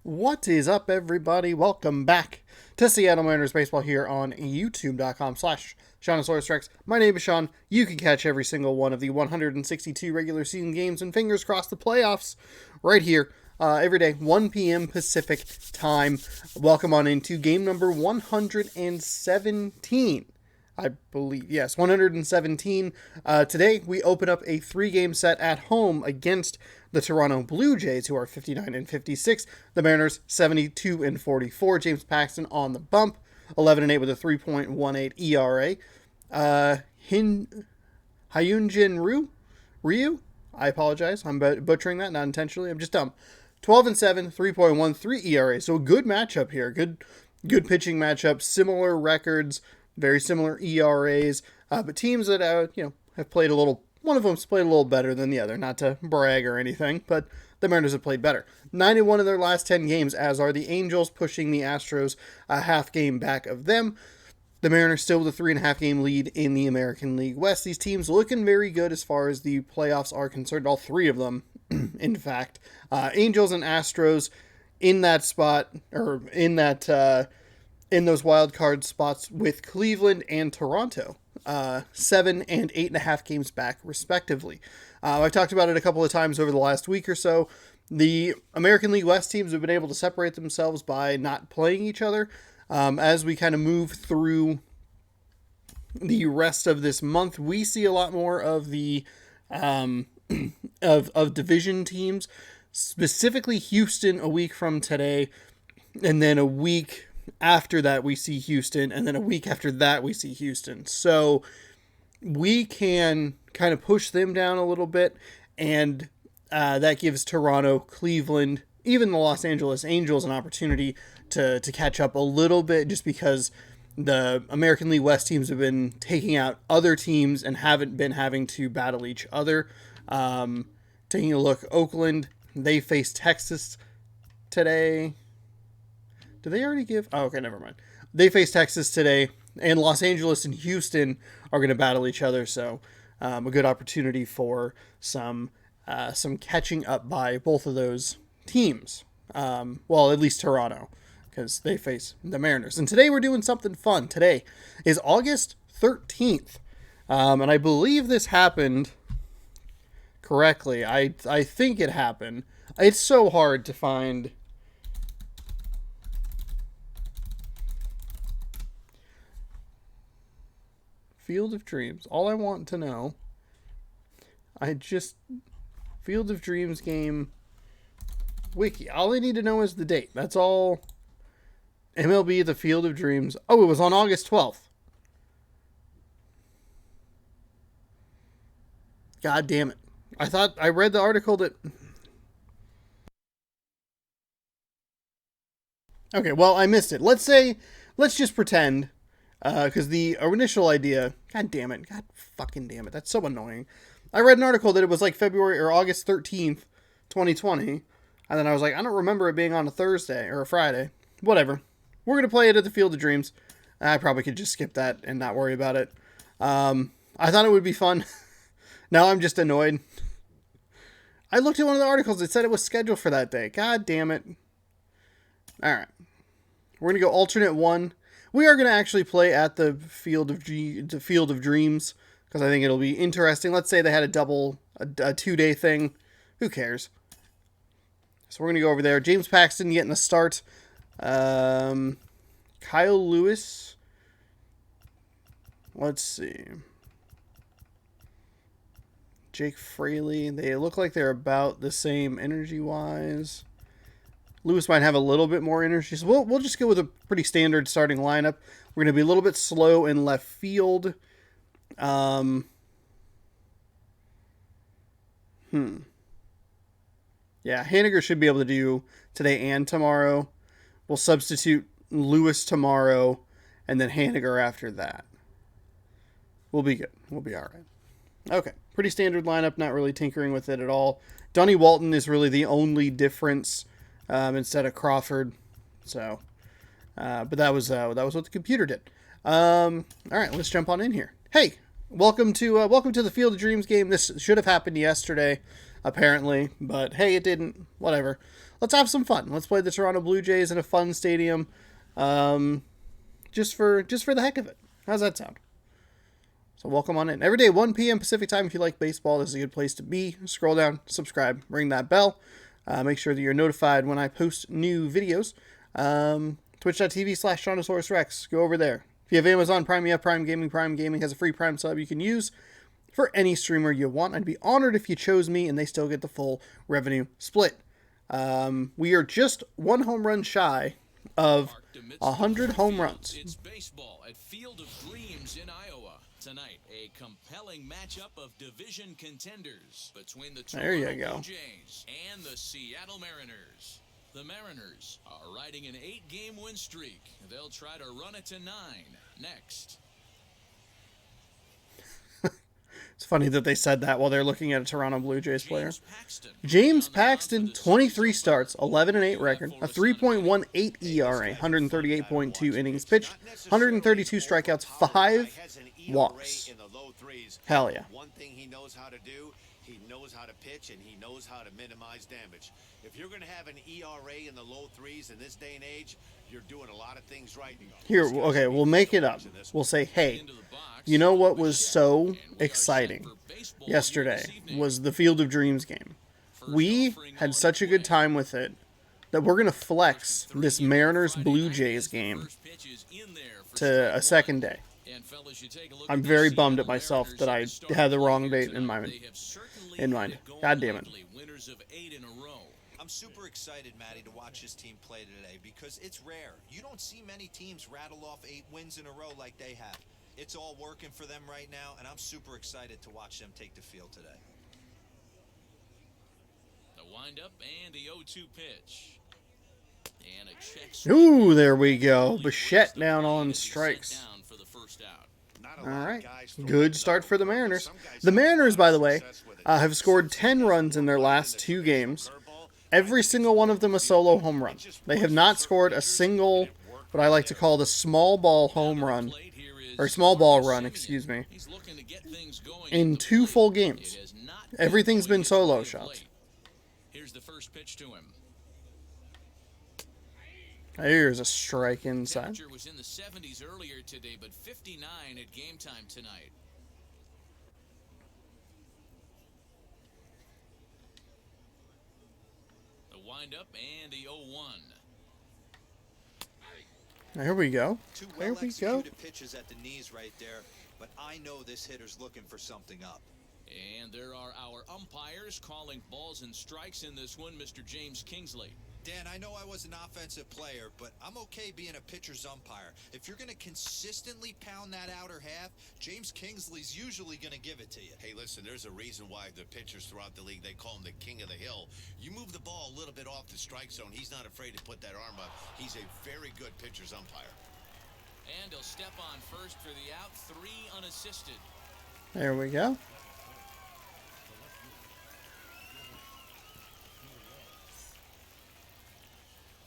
What is up, everybody? Welcome back to Seattle Mariners Baseball here on youtube.com/Seanosaurus Rex. My name is Sean. You can catch every single one of the 162 regular season games and fingers crossed the playoffs right here every day, 1 p.m. Pacific time. Welcome on into game number 117. I believe, yes, 117. Today, we open up a 3-game set at home against the Toronto Blue Jays, who are 59-56. The Mariners, 72-44. James Paxton on the bump, 11-8 with a 3.18 ERA. Hyunjin Ryu? I apologize. I'm butchering that, not intentionally. I'm just dumb. 12-7, 3.13 ERA. So a good matchup here. Good pitching matchup. Similar records. Very similar ERAs, but teams that have played a little. One of them's played a little better than the other. Not to brag or anything, but the Mariners have played better. 91 of their last 10 games, as are the Angels, pushing the Astros a half game back of them. The Mariners still with a 3.5 game lead in the American League West. These teams looking very good as far as the playoffs are concerned. All three of them, in fact, Angels and Astros in that spot or in that. In those wild card spots with Cleveland and Toronto, 7 and 8.5 games back, respectively. I've talked about it a couple of times over the last week or so. The American League West teams have been able to separate themselves by not playing each other. As we kind of move through the rest of this month, we see a lot more of the of division teams, specifically Houston a week from today, and then a week after that we see Houston, and then a week after that we see Houston. So we can kind of push them down a little bit, and that gives Toronto, Cleveland, even the Los Angeles Angels an opportunity to catch up a little bit, just because the American League West teams have been taking out other teams and haven't been having to battle each other. Taking a look, Oakland, they face Texas today. Did they already give? Oh, okay, never mind. They face Texas today, and Los Angeles and Houston are going to battle each other, so a good opportunity for some catching up by both of those teams. Well, at least Toronto, because they face the Mariners. And today we're doing something fun. Today is August 13th, and I believe this happened correctly. I think it happened. It's so hard to find. Field of Dreams. All I want to know, Field of Dreams game wiki. All I need to know is the date. That's all. MLB The Field of Dreams. Oh, it was on August 12th. God damn it. I thought I read the article that. Okay, well, I missed it. Let's just pretend. Because the initial idea, god fucking damn it, that's so annoying. I read an article that it was like February or August 13th, 2020, and then I was like, I don't remember it being on a Thursday or a Friday. Whatever. We're going to play it at the Field of Dreams. I probably could just skip that and not worry about it. I thought it would be fun. Now I'm just annoyed. I looked at one of the articles, it said it was scheduled for that day. God damn it. Alright. We're going to go alternate one. We are going to actually play at the Field of Dreams, because I think it'll be interesting. Let's say they had a 2-day thing. Who cares? So we're going to go over there. James Paxton getting the start. Kyle Lewis. Let's see. Jake Fraley. They look like they're about the same energy-wise. Lewis might have a little bit more energy, so we'll just go with a pretty standard starting lineup. We're going to be a little bit slow in left field. Yeah, Haniger should be able to do today and tomorrow. We'll substitute Lewis tomorrow, and then Haniger after that. We'll be good. We'll be all right. Okay, pretty standard lineup, not really tinkering with it at all. Donnie Walton is really the only difference. Instead of Crawford, so, but that was what the computer did. All right, let's jump on in here. Hey, welcome to the Field of Dreams game. This should have happened yesterday, apparently, but hey, it didn't. Whatever. Let's have some fun. Let's play the Toronto Blue Jays in a fun stadium, just for the heck of it. How's that sound? So welcome on in. Every day, 1 p.m. Pacific time. If you like baseball, this is a good place to be. Scroll down, subscribe, ring that bell. Make sure that you're notified when I post new videos. Twitch.tv/TrontosaurusRex. Go over there. If you have Amazon Prime, you have Prime Gaming. Prime Gaming has a free Prime sub you can use for any streamer you want. I'd be honored if you chose me and they still get the full revenue split. We are just one home run shy of 100 home runs. It's baseball at Field of Dreams in Iowa. Tonight, a compelling matchup of division contenders between the Toronto Blue Jays and the Seattle Mariners. The Mariners are riding an 8-game win streak. They'll try to run it to 9 next. It's funny that they said that while they're looking at a Toronto Blue Jays player. James Paxton, 23 starts, 11-8 record, a 3.18 ERA, 138.2 innings pitched, 132 strikeouts, 5 walks. Hell yeah. One thing he knows how to do, he knows how to pitch, and he knows how to minimize damage. If you're going to have an ERA in the low 3s in this day and age, you're doing a lot of things right. Here, okay, we'll make it up. We'll say, hey, you know what was so exciting yesterday was the Field of Dreams game. We had such a good time with it that we're going to flex this Mariners Blue Jays game to a second day. I'm very bummed at myself that I had the wrong date in mind. God damn it. I'm super excited, Matty, to watch his team play today because it's rare. You don't see many teams rattle off 8 wins in a row like they have. It's all working for them right now, and I'm super excited to watch them take the field today. The windup and the 0-2 pitch. And a check. Ooh, there we go. Bichette down on strikes. All right. Good start for the Mariners. The Mariners, by the way, have scored 10 runs in their last 2 games. Every single one of them a solo home run. They have not scored a single, what I like to call the small ball home run, or small ball run, excuse me, in 2 full games. Everything's been solo shots. Here's the first pitch to him. Here's a strike inside. Temperature was in the 70s earlier today, but 59 at game time tonight. The windup and the 0-1. There we go. Two There we go. well-executed pitches at the knees right there, but I know this hitter's looking for something up. And there are our umpires calling balls and strikes in this one, Mr. James Kingsley. Dan, I know I was an offensive player, but I'm okay being a pitcher's umpire. If you're going to consistently pound that outer half, James Kingsley's usually going to give it to you. Hey, listen, there's a reason why the pitchers throughout the league, they call him the king of the hill. You move the ball a little bit off the strike zone, he's not afraid to put that arm up. He's a very good pitcher's umpire. And he'll step on first for the out, 3 unassisted. There we go.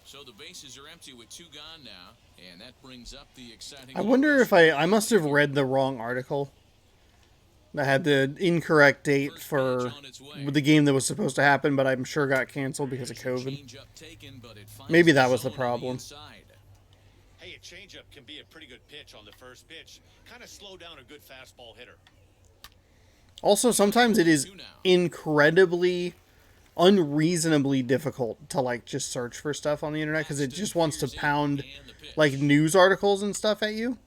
So the bases are empty with 2 gone now, and that brings up the exciting... I wonder if I must have read the wrong article. I had the incorrect date for the game that was supposed to happen, but I'm sure got canceled because of COVID. Maybe that was the problem. Hey, a changeup can be a pretty good pitch on the first pitch. Kind of slow down a good fastball hitter. Also, sometimes it is incredibly, unreasonably difficult to, like, just search for stuff on the internet because it just wants to pound, like, news articles and stuff at you.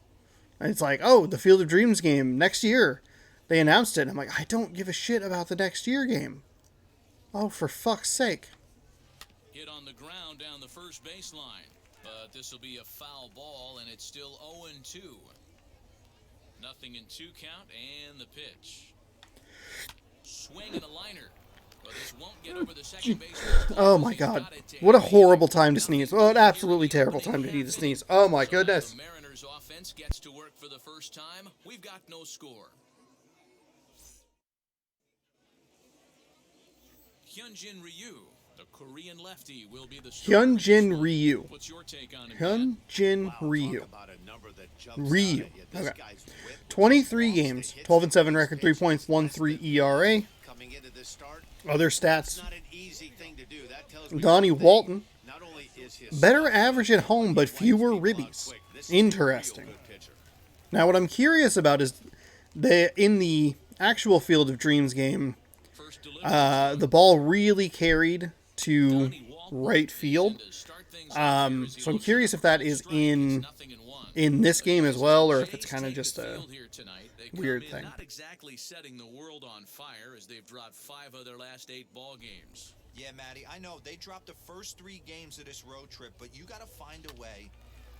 And it's like, oh, the Field of Dreams game next year. They announced it. And I'm like, I don't give a shit about the next year game. Oh, for fuck's sake. Hit on the ground down the first baseline. But this will be a foul ball, and it's still 0-2. Nothing in 2 count, and the pitch. Swing and a liner. But this won't get over the second base. Oh my god. What a horrible time to sneeze. Oh, an absolutely terrible time to need to sneeze. Oh my goodness. The Mariners offense gets to work for the first time. We've got no score. Hyunjin Ryu The Korean lefty will be the Hyunjin Ryu. What's your take on him? Hyunjin Ryu. Ryu. Okay. 23 games, 12-7 record, 3.13 ERA. Other stats. Donnie Walton. Better average at home, but fewer ribbies. Interesting. Now, what I'm curious about is in the actual Field of Dreams game, the ball really carried to right field. So I'm curious if that is in this game as well, or if it's kind of just a weird thing. Not exactly setting the world on fire as they've dropped 5 of their last 8 ball games. Yeah, Matty, I know they dropped the first 3 games of this road trip, but you got to find a way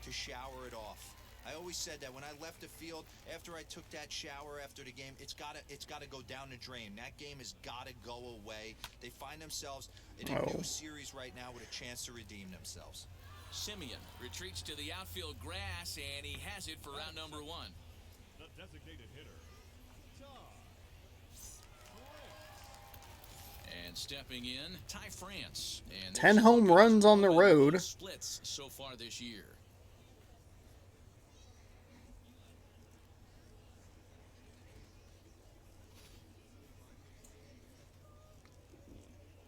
to shower it off. I always said that when I left the field after I took that shower after the game, it's got to go down the drain. That game has got to go away. They find themselves in a new series right now with a chance to redeem themselves. Simeon retreats to the outfield grass, and he has it for out number 1. The designated hitter, TOR. And stepping in, Ty France. And 10 home runs on the road. Splits so far this year.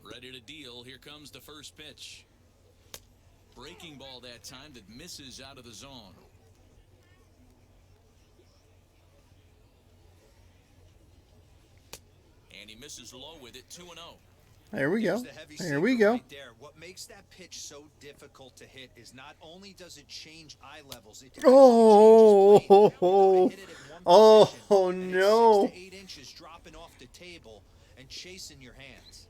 Ready to deal. Here comes the first pitch. Breaking ball that time that misses out of the zone. And he misses low with it, 2-0. There we go. There we go. Right there. What makes that pitch so difficult to hit is not only does it change eye levels, it oh no. 6 to 8 inches dropping off the table and chasing your hands.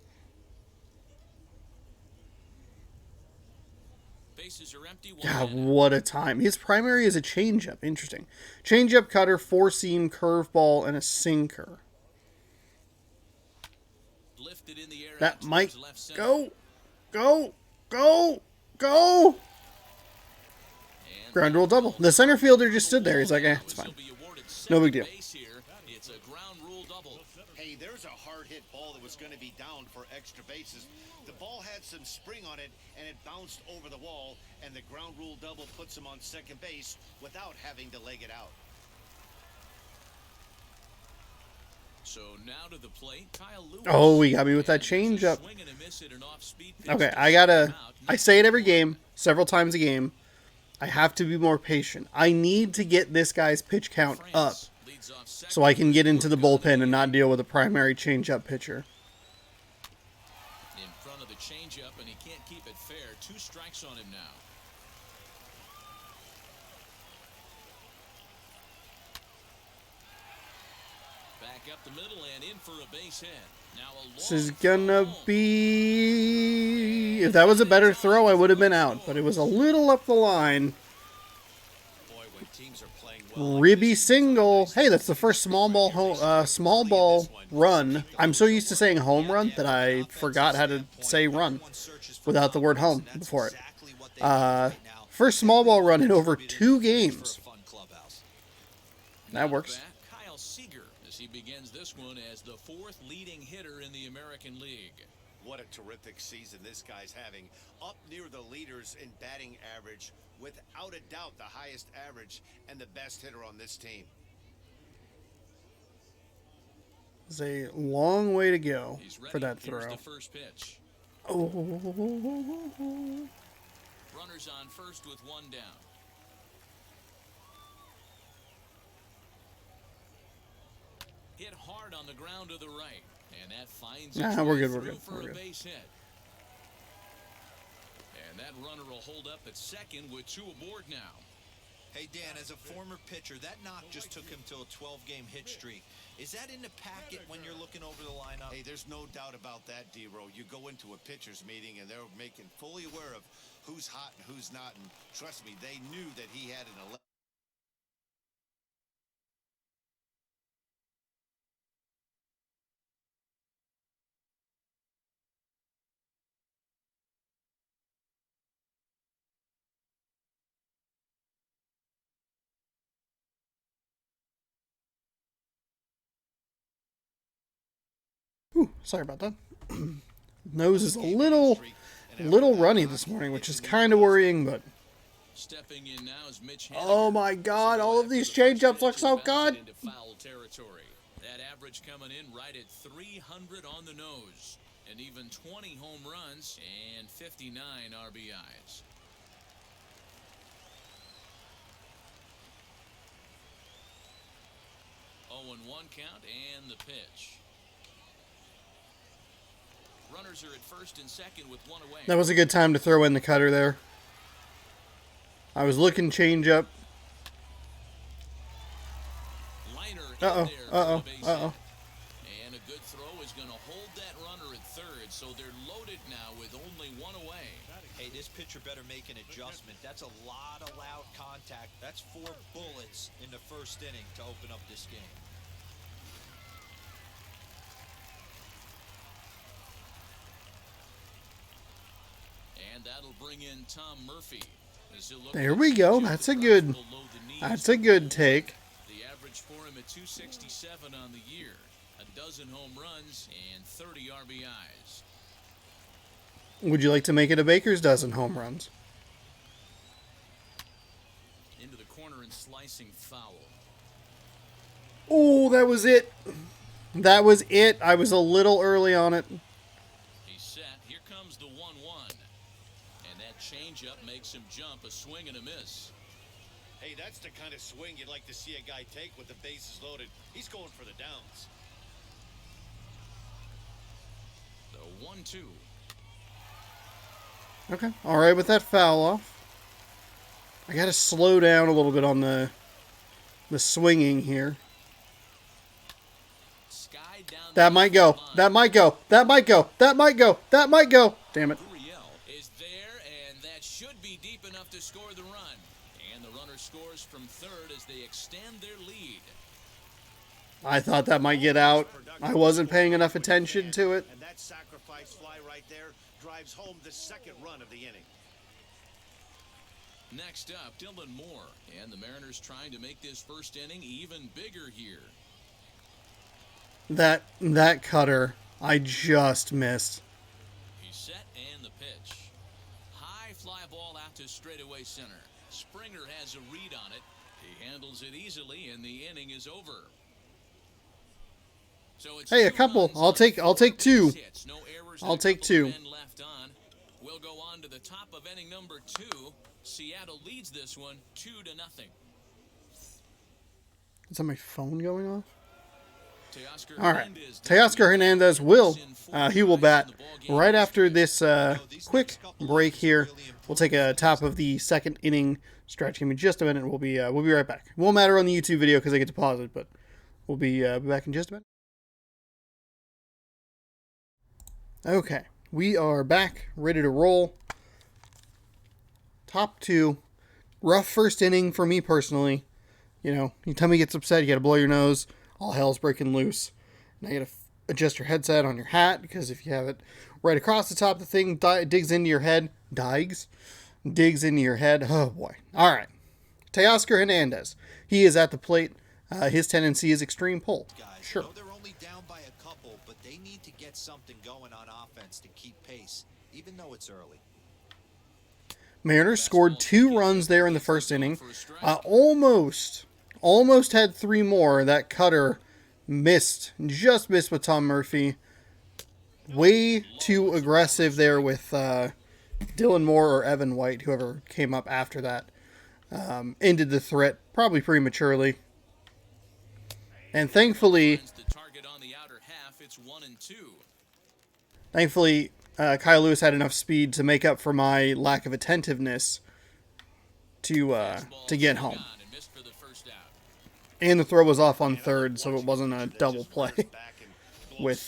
Bases are empty. God, what a time. His primary is a changeup. Interesting. Changeup, cutter, 4-seam, curveball, and a sinker. Lifted in the air. That might go. Go. Go. Go. Ground rule double. The center fielder just stood there. He's like, it's fine. No big deal. It's a ground rule double. Hey, there's a hard hit ball that was going to be down for extra bases. The ball had some spring on it, and it bounced over the wall, and the ground rule double puts him on second base without having to leg it out. So now to the plate, Kyle Lewis. Oh, he got me with that changeup. Okay, I say it every game, several times a game. I have to be more patient. I need to get this guy's pitch count up so I can get into the bullpen and not deal with a primary changeup pitcher. In front of the changeup, and he can't keep it fair. 2 strikes on him now. Back up the middle and in for a base hit. Now this is gonna be... If that was a better throw, I would have been out, but it was a little up the line. Boy, when teams are playing well, Ribby single. Hey, that's the first small ball run. I'm so used to saying home run that I forgot how to say run without the word home before it. First small ball run in over 2 games. That works. Kyle Seager as he begins this one as the 4th leading hitter in the American League. What a terrific season this guy's having. Up near the leaders in batting average, without a doubt the highest average and the best hitter on this team. It's a long way to go for that throw. Here's the first pitch. Oh. Runners on first with 1 down. Hit hard on the ground to the right, and that finds we're good. for a base hit. And that runner will hold up at second with 2 aboard now. Hey, Dan, as a former pitcher, that knock just took him to a 12-game hit streak. Is that in the packet when you're looking over the lineup? Hey, there's no doubt about that, D-Row. You go into a pitcher's meeting, and they're fully aware of who's hot and who's not. And trust me, they knew that he had an 11. Sorry about that. Nose is a little runny this morning, which is kind of worrying, but Stepping in now is Mitch oh my God, all of these changeups look so good. into foul territory. That average coming in right at 300 on the nose, and even 20 home runs and 59 RBIs. 0-1 count and the pitch. Runners are at first and second with one away. That was a good time to throw in the cutter there. I was looking changeup. Liner in Uh-oh, there for uh-oh, the base hit. uh-oh. And a good throw is going to hold that runner at third, so they're loaded now with only one away. Hey, this pitcher better make an adjustment. That's a lot of loud contact. That's 4 bullets in the first inning to open up this game. And that'll bring in Tom Murphy. There we go. That's a good take. The average for him at 267 on the year. A dozen home runs and 30 RBIs. Would you like to make it a baker's dozen home runs? Into the corner and slicing foul. Oh, that was it. That was it. I was a little early on it. He's set. Here comes the 1-1. And that changeup makes him jump, a swing and a miss. Hey, that's the kind of swing you'd like to see a guy take with the bases loaded. He's going for the downs. The 1-2. Okay. All right with that foul off. I got to slow down a little bit on the swinging here. Sky down That might go. That might go. That might go. That might go. That might go. Damn it. Gurriel is there, and that should be deep enough to score the run. And the runner scores from third as they extend their lead. I thought that might get out. I wasn't paying enough attention to it. And that sacrifice fly right there drives home the second run of the inning. Next up, Dylan Moore. And the Mariners trying to make this first inning even bigger here. That cutter, I just missed. He's set and the pitch. High fly ball out to straightaway center. Springer has a read on it. He handles it easily and the inning is over. So it's Hey, a couple. I'll take 2. No errors, I'll take 2. left on. We'll go on to the top of inning number 2. Seattle leads this one 2-0. Is that my phone going off? Teoscar All right. Hernandez Teoscar Hernandez he will bat right after this quick break here. We'll take a top of the second inning stretch. Give me just a minute. We'll be right back. It won't matter on the YouTube video because I get to pause it, but we'll be back in just a minute. Okay, we are back, ready to roll. Top 2. Rough first inning for me personally. You know, anytime he gets upset, you gotta blow your nose. All hell's breaking loose. Now you gotta adjust your headset on your hat, because if you have it right across the top of the thing, digs into your head. Digs into your head. Oh boy. Alright. Teoscar Hernandez. He is at the plate. His tendency is extreme pull. Sure. They're only down by a couple, but they need to get something going on offense to keep pace, even though it's early. Mariners scored 2 runs there in the first inning. Almost had 3 more. That cutter just missed with Tom Murphy. Way too aggressive there with Dylan Moore or Evan White, whoever came up after that. Ended the threat probably prematurely. And thankfully, Kyle Lewis had enough speed to make up for my lack of attentiveness to get home. And the throw was off on third, so it wasn't a double play with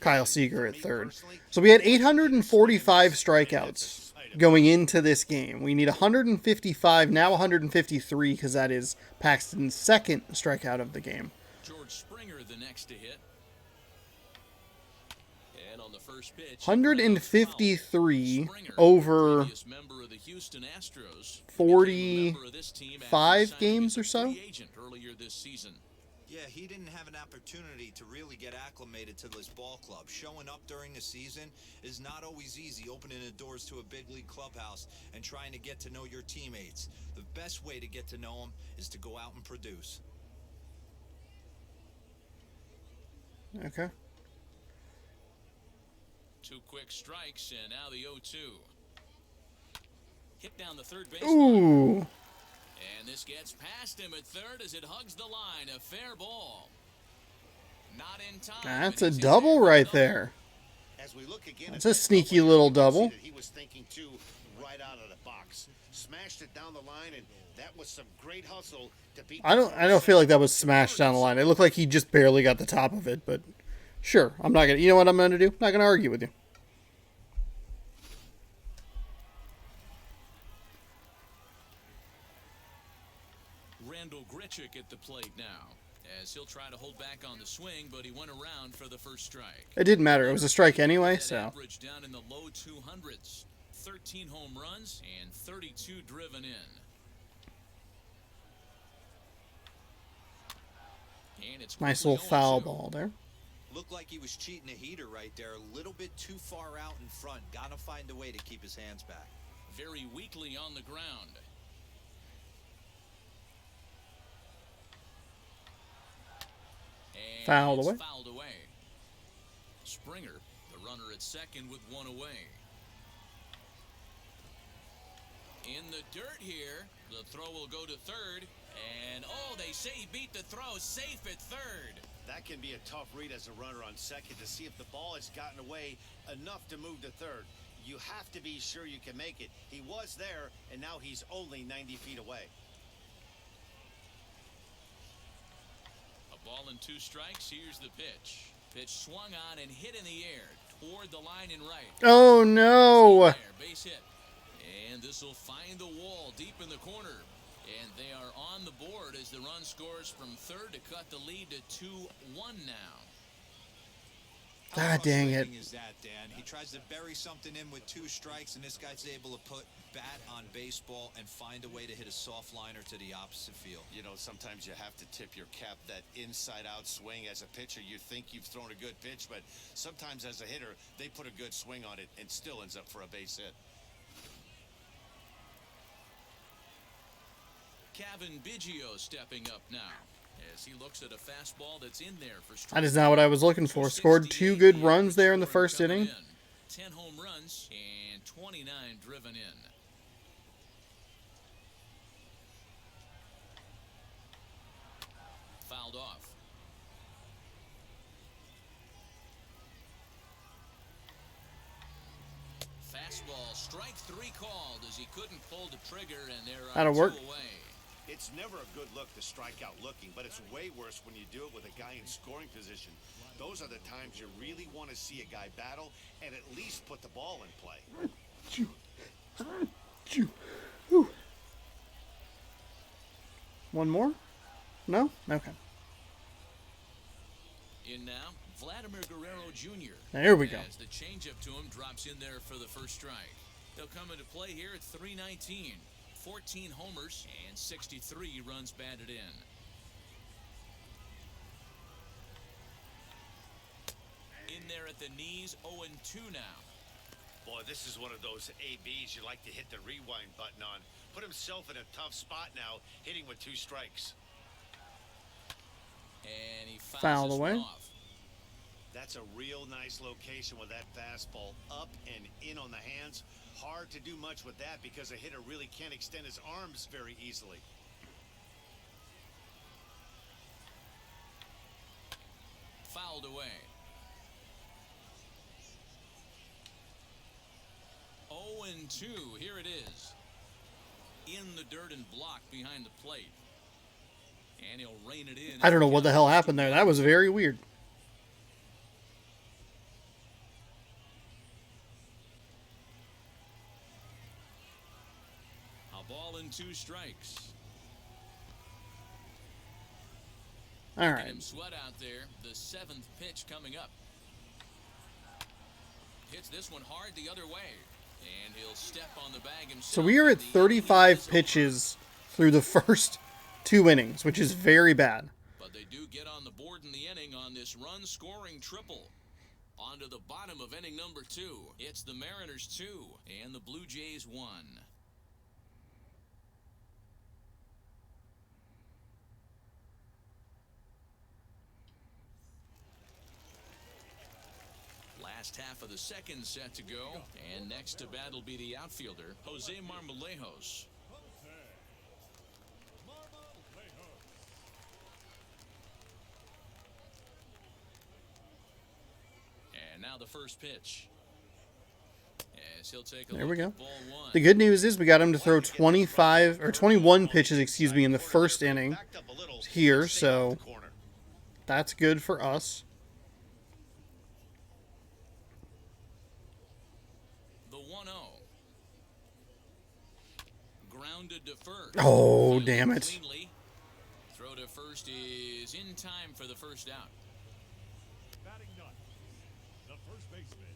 Kyle Seager at third. So we had 845 strikeouts going into this game. We need 155, now 153, because that is Paxton's second strikeout of the game. George Springer the next to hit. And on the first pitch, 153 over 45 games or so. Earlier this season. Yeah, he didn't have an opportunity to really get acclimated to this ball club. Showing up during the season is not always easy, opening the doors to a big league clubhouse and trying to get to know your teammates. The best way to get to know them is to go out and produce. Okay. 2 quick strikes, and now the 0-2. Hit down the third base. Ooh. And this gets past him at third as it hugs the line. A fair ball. Not in time. That's a double right there. As we look again, That's a sneaky little double. He was thinking too right out of the box. Smashed it down the line, and that was some great hustle to beat. I don't feel like that was smashed down the line. It looked like he just barely got the top of it, but sure. I'm not gonna. You know what I'm gonna do? Not gonna argue with you. Randall Grichik at the plate now, as he'll try to hold back on the swing, but he went around for the first strike. It didn't matter. It was a strike anyway, That so. average down in the low 200s. 13 home runs and 32 driven in. And it's Nice quickly little foul 0-2. ball there. Looked like he was cheating a heater right there. A little bit too far out in front. Gotta find a way to keep his hands back. Very weakly on the ground. And Fouled it's away. Fouled away. Springer, the runner at second with one away. In the dirt here, the throw will go to third. And, oh, they say he beat the throw, safe at third. That can be a tough read as a runner on second to see if the ball has gotten away enough to move to third. You have to be sure you can make it. He was there, and now he's only 90 feet away. A ball and 2 strikes. Here's the pitch. Pitch swung on and hit in the air toward the line and right. Oh no! There, base hit. And this will find the wall deep in the corner. And they are on the board as the run scores from third to cut the lead to 2-1 now. How God dang it. frustrating is that, Dan? He tries to bury something in with 2 strikes, and this guy's able to put bat on baseball and find a way to hit a soft liner to the opposite field. You know, sometimes you have to tip your cap. That inside-out swing as a pitcher, you think you've thrown a good pitch, but sometimes as a hitter, they put a good swing on it and still ends up for a base hit. Kevin Biggio stepping up now as he looks at a fastball that's in there for strike. That is not what I was looking for. Scored 2 good runs there in the first inning. 10 home runs and 29 driven in. Fouled off. Fastball, strike 3 called as he couldn't pull the trigger, and they're That'll two work. away. It's never a good look to strike out looking, but it's way worse when you do it with a guy in scoring position. Those are the times you really want to see a guy battle and at least put the ball in play. One more? No? Okay. In now, Vladimir Guerrero Jr. There we go. As the changeup to him drops in there for the first strike. They'll come into play here at 319. 14 homers and 63 runs batted in. In there at the knees, 0-2 now. Boy, this is one of those ABs you like to hit the rewind button on. Put himself in a tough spot now, hitting with 2 strikes. And he Fouled fouls this away. one off. That's a real nice location with that fastball up and in on the hands. Hard to do much with that because a hitter really can't extend his arms very easily. Fouled away. 0-2, here it is. In the dirt and blocked behind the plate. And he'll rein it in. I don't know what the hell happened there. That was very weird. A ball and 2 strikes. All Get right. him sweat out there. The 7th pitch coming up. Hits this one hard the other way. And he'll step on the bag himself. So we are at And the 35 inning is over. pitches through the first 2 innings, which is very bad. But they do get on the board in the inning on this run-scoring triple. On to the bottom of inning number 2. It's the Mariners 2 and the Blue Jays 1. Last half of the second set to go, and next to bat will be the outfielder, Jose Marmolejos. And now the first pitch. As he'll take a There we go. ball one. The good news is we got him to throw 25 or 21 pitches, excuse me, in the first inning here, so that's good for us. The 1-0. Grounded to first. Oh, damn it. Cleanly. Throw to first is in time for the first out. Batting ninth, the first baseman,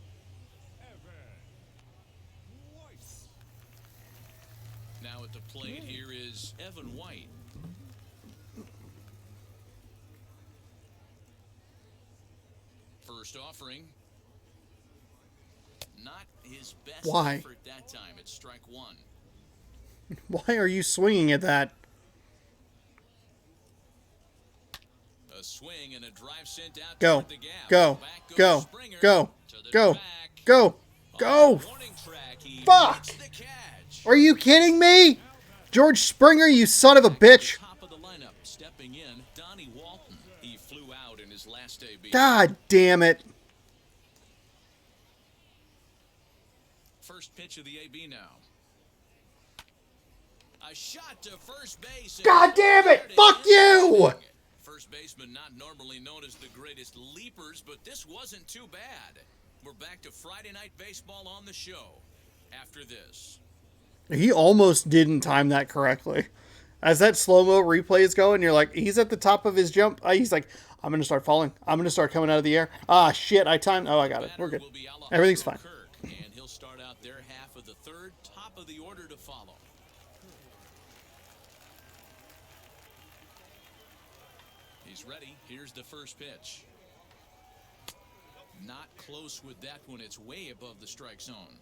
Evan White. Now at the plate here is Evan White. First offering. Not his best Why? effort that time. It's strike one. Why are you swinging at that? A swing and a drive sent out Go, toward the gap. go, Back goes go, Springer go, to the go, track. go, On go. the warning track, he Fuck. makes the catch. Are you kidding me? George Springer, you son of a bitch. Top of the lineup, stepping in, Donnie Walton. He flew out in his last AB. God damn it. First pitch of the AB now. A shot to first base. God damn it. Fuck you. First baseman not normally known as the greatest leapers, but this wasn't too bad. We're back to Friday Night Baseball on the show after this. He almost didn't time that correctly. As that slow-mo replay is going, you're like, he's at the top of his jump. He's like, I'm going to start falling. I'm going to start coming out of the air. Ah, shit, I timed. Oh, I got it. We're good. Everything's fine. And he'll start out their half of the third, top of the order to follow. He's ready. Here's the first pitch. Not close with that one. It's way above the strike zone.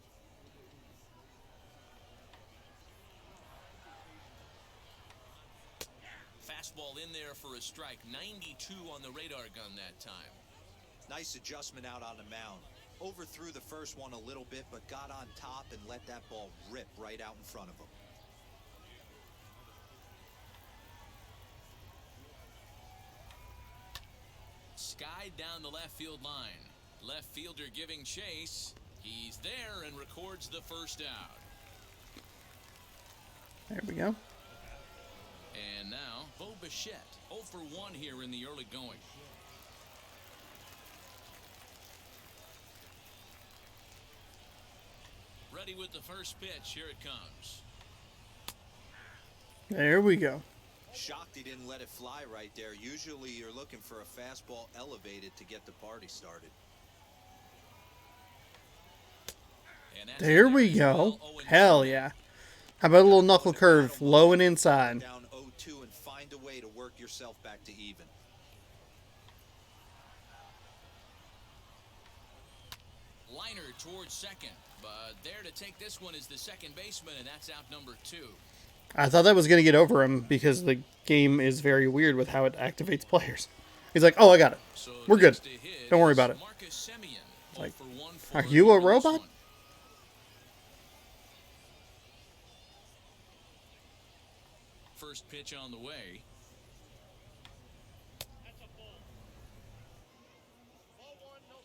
Fastball in there for a strike. 92 on the radar gun that time. Nice adjustment out on the mound. Overthrew the first one a little bit, but got on top and let that ball rip right out in front of him. Skied down the left field line. Left fielder giving chase. He's there and records the first out. There we go. And now, Bo Bichette, 0 for 1 here in the early going. Ready with the first pitch. Here it comes. There we go. Shocked he didn't let it fly right there. Usually you're looking for a fastball elevated to get the party started. There we go. Hell yeah. How about a little knuckle curve, low and inside? Down 0-2 and find a way to work yourself back to even. Liner towards second, but there to take this one is the second baseman, and that's out number 2. I thought that was going to get over him because the game is very weird with how it activates players. He's like, oh, I got it. So We're good. next to hit Don't worry is about it. Marcus Semien, Like, 0 for 1 for are you a in this robot? one. First pitch on the way.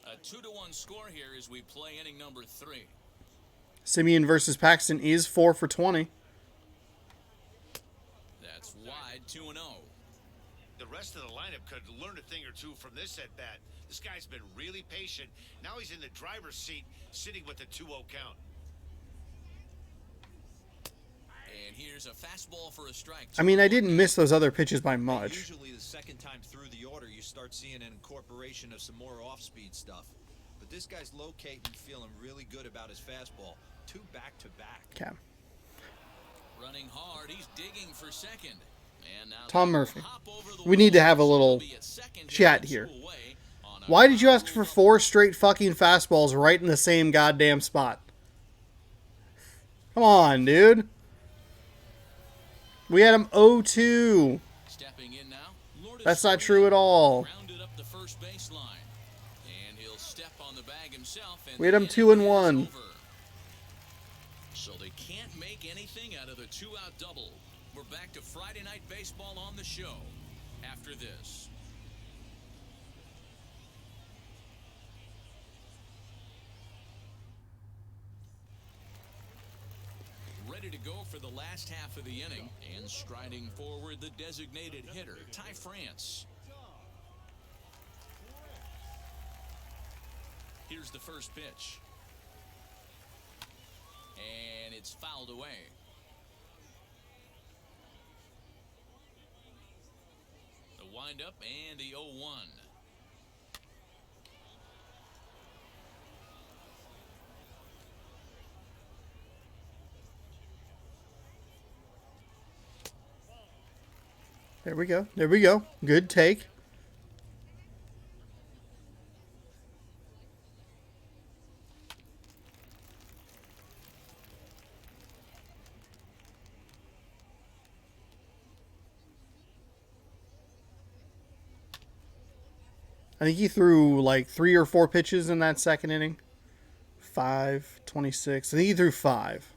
A 2-1 score here as we play inning number 3. Simeon versus Paxton is 4 for 20. That's wide, 2-0. The rest of the lineup could learn a thing or two from this at bat. This guy's been really patient. Now he's in the driver's seat, sitting with the 2-0 count. And here's a fastball for a strike. I mean, I didn't miss those other pitches by much. Usually the second time through the order, you start seeing an incorporation of some more off-speed stuff. But this guy's locating, feeling really good about his fastball. 2 back-to-back. Okay. Running hard, he's digging for second. And now Tom they'll Murphy. hop over the We need to wall, have a so little they'll be at second chat and here. 2 away on a Why did you ask ground for rule 4 straight fucking fastballs right in the same goddamn spot? Come on, dude. We had him 0-2. Stepping in now. Lourdes That's not Gurriel true at all. grounded up the first baseline. And he'll step on the bag himself, and We had the him inning 2-1. is over. So they can't make anything out of the 2-out double. We're back to Friday Night Baseball on the show after this. Ready to go for the last half of the inning, and striding forward the designated hitter, Ty France. Here's the first pitch. And it's fouled away. The windup and the 0-1. There we go. There we go. Good take. I think he threw like 3 or 4 pitches in that second inning. 5, 26. I think he threw 5.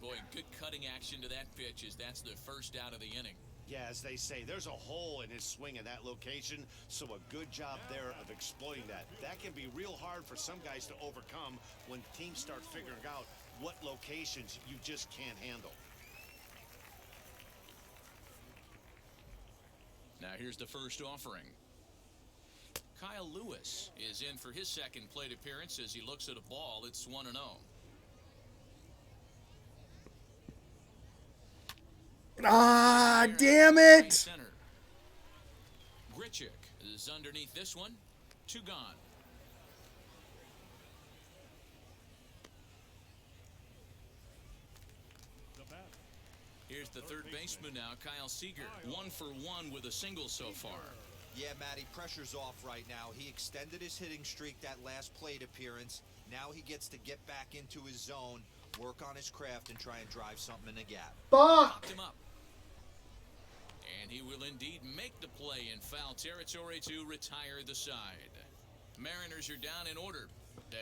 Boy, good cutting action to that pitch as that's the first out of the inning. Yeah, as they say, there's a hole in his swing in that location, so a good job there of exploiting that. That can be real hard for some guys to overcome when teams start figuring out what locations you just can't handle. Now here's the first offering. Kyle Lewis is in for his second plate appearance as he looks at a ball. It's 1-0. Ah, damn it! Center. Grichik is underneath this one. 2 gone. Here's the third baseman now, Kyle Seager. 1 for 1 with a single so far. Yeah, Matty, pressure's off right now. He extended his hitting streak that last plate appearance. Now he gets to get back into his zone, work on his craft, and try and drive something in the gap. Popped him up. And he will indeed make the play in foul territory to retire the side. Mariners are down in order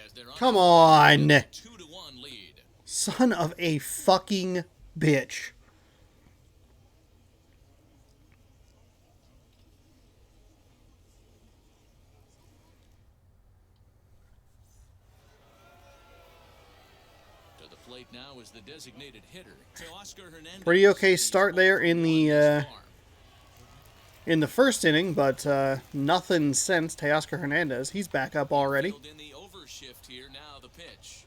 as they're Come on. 2-1 lead. Son of a fucking bitch. To the plate now is the designated hitter, Teoscar Hernandez. Pretty okay start there in the first inning, but nothing since Teoscar Hernandez. He's back up already. In the overshift here, now the pitch.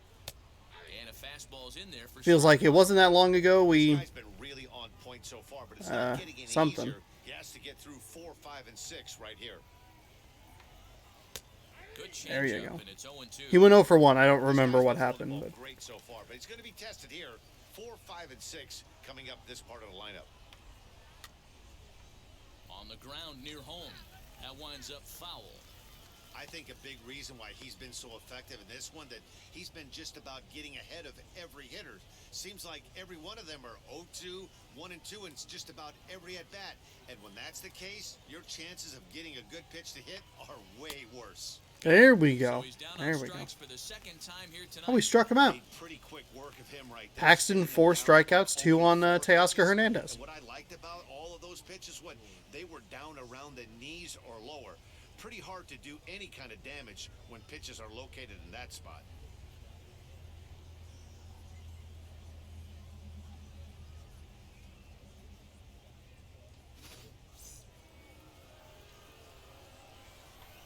And a fastball's in there for Feels like it wasn't that long ago we This guy's been really on point so far, but it's not getting any something. easier. He has to get through 4, 5, and 6 right here. good There you changeup, go. and it's 0-2. He went 0 for 1. I don't This remember guy's what been throwing happened, the but ball great so far, but he's going to be tested here. 4, 5, and 6 coming up this part of the lineup. On the ground near home. That winds up foul. I think a big reason why he's been so effective in this one that he's been just about getting ahead of every hitter. Seems like every one of them are 0-2, 1-2, and it's just about every at bat. And when that's the case, your chances of getting a good pitch to hit are way worse. there we go. So he's down There on we go. strikes for the second time here tonight. Oh, we struck him out. Made pretty quick work of him right there. Paxton, 4 strikeouts, 2 on Teoscar Hernandez. And what I liked about all of those pitches, when they were down around the knees or lower, pretty hard to do any kind of damage when pitches are located in that spot.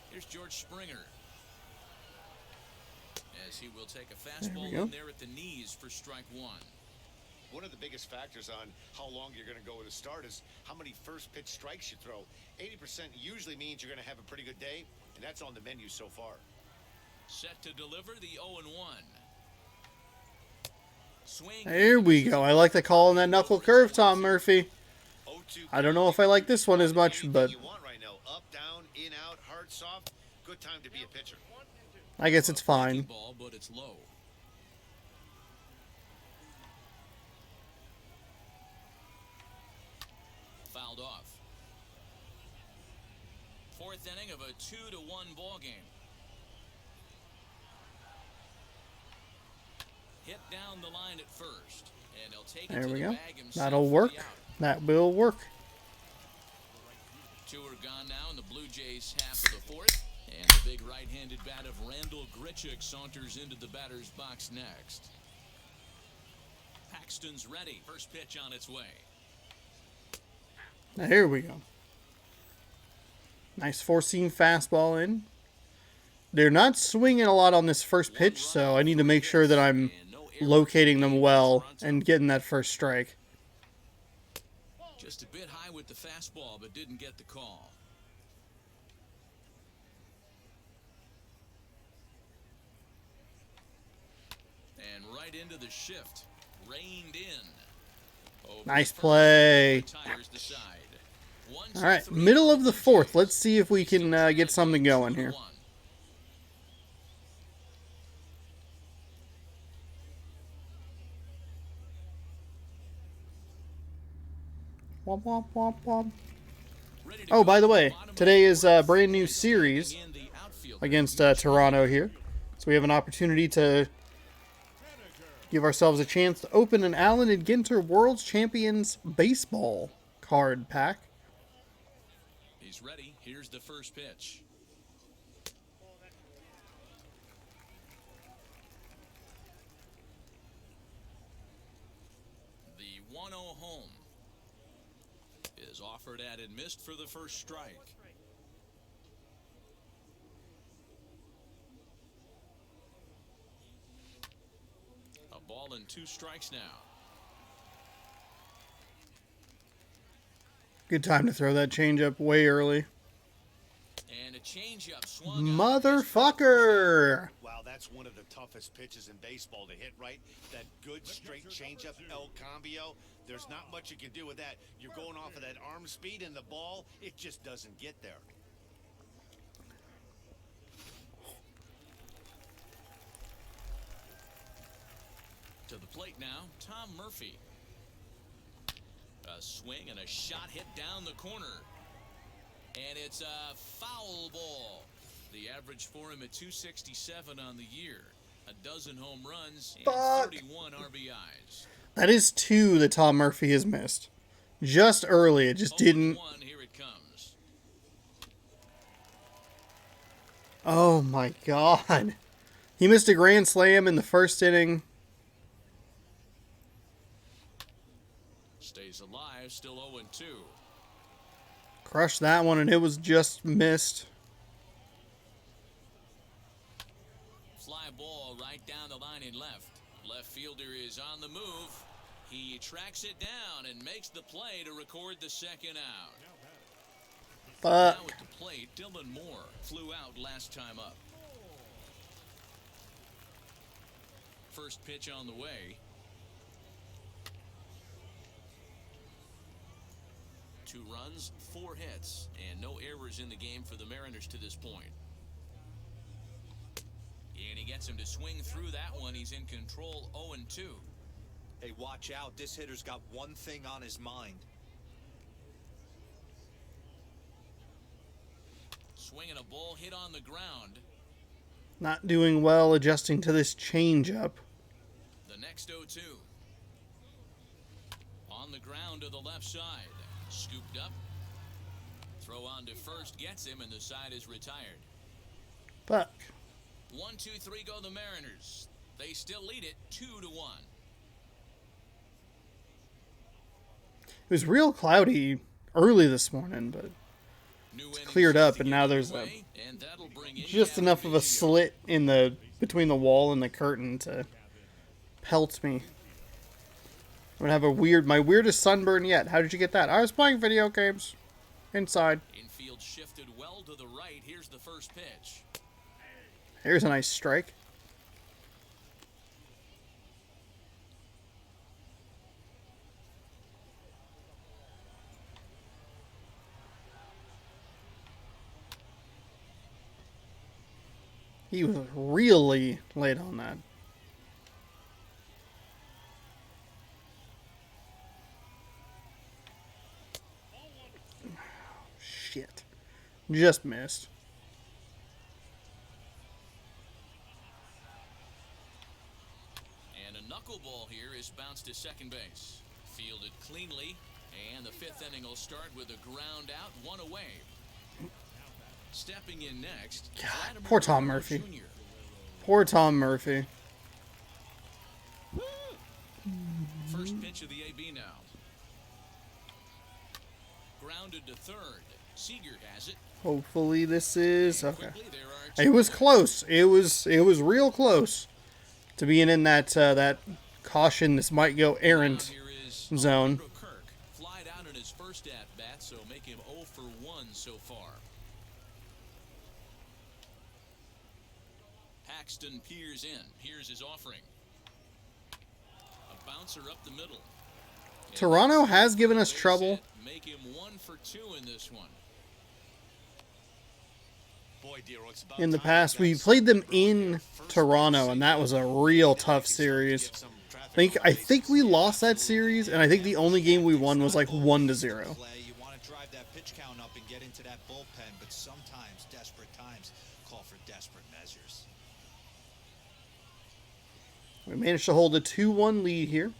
Here's George Springer. As he will take a we fastball go. in there at the knees for strike 1. One of the biggest factors on how long you're going to go with a start is how many first pitch strikes you throw. 80% usually means you're going to have a pretty good day, and that's on the menu so far. Set to deliver the 0-1. There we go. I like the call on that knuckle curve, Tom Murphy. I don't know if I like this one as much, but Up, down, in, out, hard, soft. Good time to be a pitcher. I guess it's fine. Ball, but it's low. Fouled off. Fourth inning of a 2-1 ball game. Hit down the line at first, and he'll take it There to we the go. bag himself That'll for work. the out. That will work. Two are gone now in the Blue Jays half of the fourth, and the big right-handed bat of Randall Grichik saunters into the batter's box next. Paxton's ready. First pitch on its way. Here we go. Nice four-seam fastball in. They're not swinging a lot on this first pitch, so I need to make sure that I'm locating them well and getting that first strike. Just a bit high with the fastball, but didn't get the call. And right into the shift. Reined in. Over Nice first, play. retires the side. 1, 2, All right, 3, middle of the Blue fourth. Jays. Let's see if we can get something going here. 2-1. Womp, womp, womp, womp. Ready to Oh, go by the to way, bottom today of is the a brand new fourth. series In the outfield. against Toronto here. So we have an opportunity to give ourselves a chance to open an Allen and Ginter World Champions Baseball card pack. He's ready. Here's the first pitch. The 1-0 home is offered at and missed for the first strike. A ball and 2 strikes now. Good time to throw that changeup way early. And a changeup swung on. Motherfucker! Wow, that's one of the toughest pitches in baseball to hit, right? That good straight changeup, El Cambio. There's not much you can do with that. You're going off of that arm speed, and the ball, it just doesn't get there. To the plate now, Tom Murphy. A swing and a shot hit down the corner. And it's a foul ball. The average for him at 267 on the year. A dozen home runs and Fuck. 31 RBIs. That is 2 that Tom Murphy has missed. Just early, it just didn't. 0-1, here it comes. Oh my god. He missed a grand slam in the first inning. Stays alive, still 0-2. Crushed that one, and it was just missed. Fly ball right down the line in left. Left fielder is on the move. He tracks it down and makes the play to record the second out. But Now at the plate, Dylan Moore flew out last time up. First pitch on the way. 2 runs, 4 hits, and no errors in the game for the Mariners to this point. And he gets him to swing through that one. He's in control, 0-2. Hey, watch out. This hitter's got one thing on his mind. Swinging a ball hit on the ground. not doing well adjusting to this changeup. The next 0-2. On the ground to the left side. Scooped up. Throw on to first gets him, and the side is retired. Fuck. 1, 2, 3 go the Mariners. They still lead it 2-1. It was real cloudy early this morning, but it's cleared up, and now there's just enough of a slit in the between the wall and the curtain to pelt me. I'm gonna have my weirdest sunburn yet. How did you get that? I was playing video games inside. Infield shifted well to the right. Here's the first pitch. Here's a nice strike. He was really late on that. Shit. Just missed. And a knuckleball here is bounced to second base. Fielded cleanly, and the fifth inning will start with a ground out, one away. Stepping in next, God, poor Tom Murphy. Poor Tom Murphy. First pitch of the AB now. Grounded to third. Seager has it. Hopefully this is okay. It was close. It was real close to being in that that caution. This might go errant zone. Kirk flied out in his first at bat, so make him 0 for 1 so far. Paxton peers in. Here's his offering. A bouncer up the middle. Toronto has given us trouble. Make him 1 for 2 in this one. In the past, we played them in Toronto, and that was a real tough series. I think we lost that series, and I think the only game we won was like 1-0. You want to drive that pitch count up and get into that bullpen, but sometimes desperate times call for desperate measures. We managed to hold a 2-1 lead here,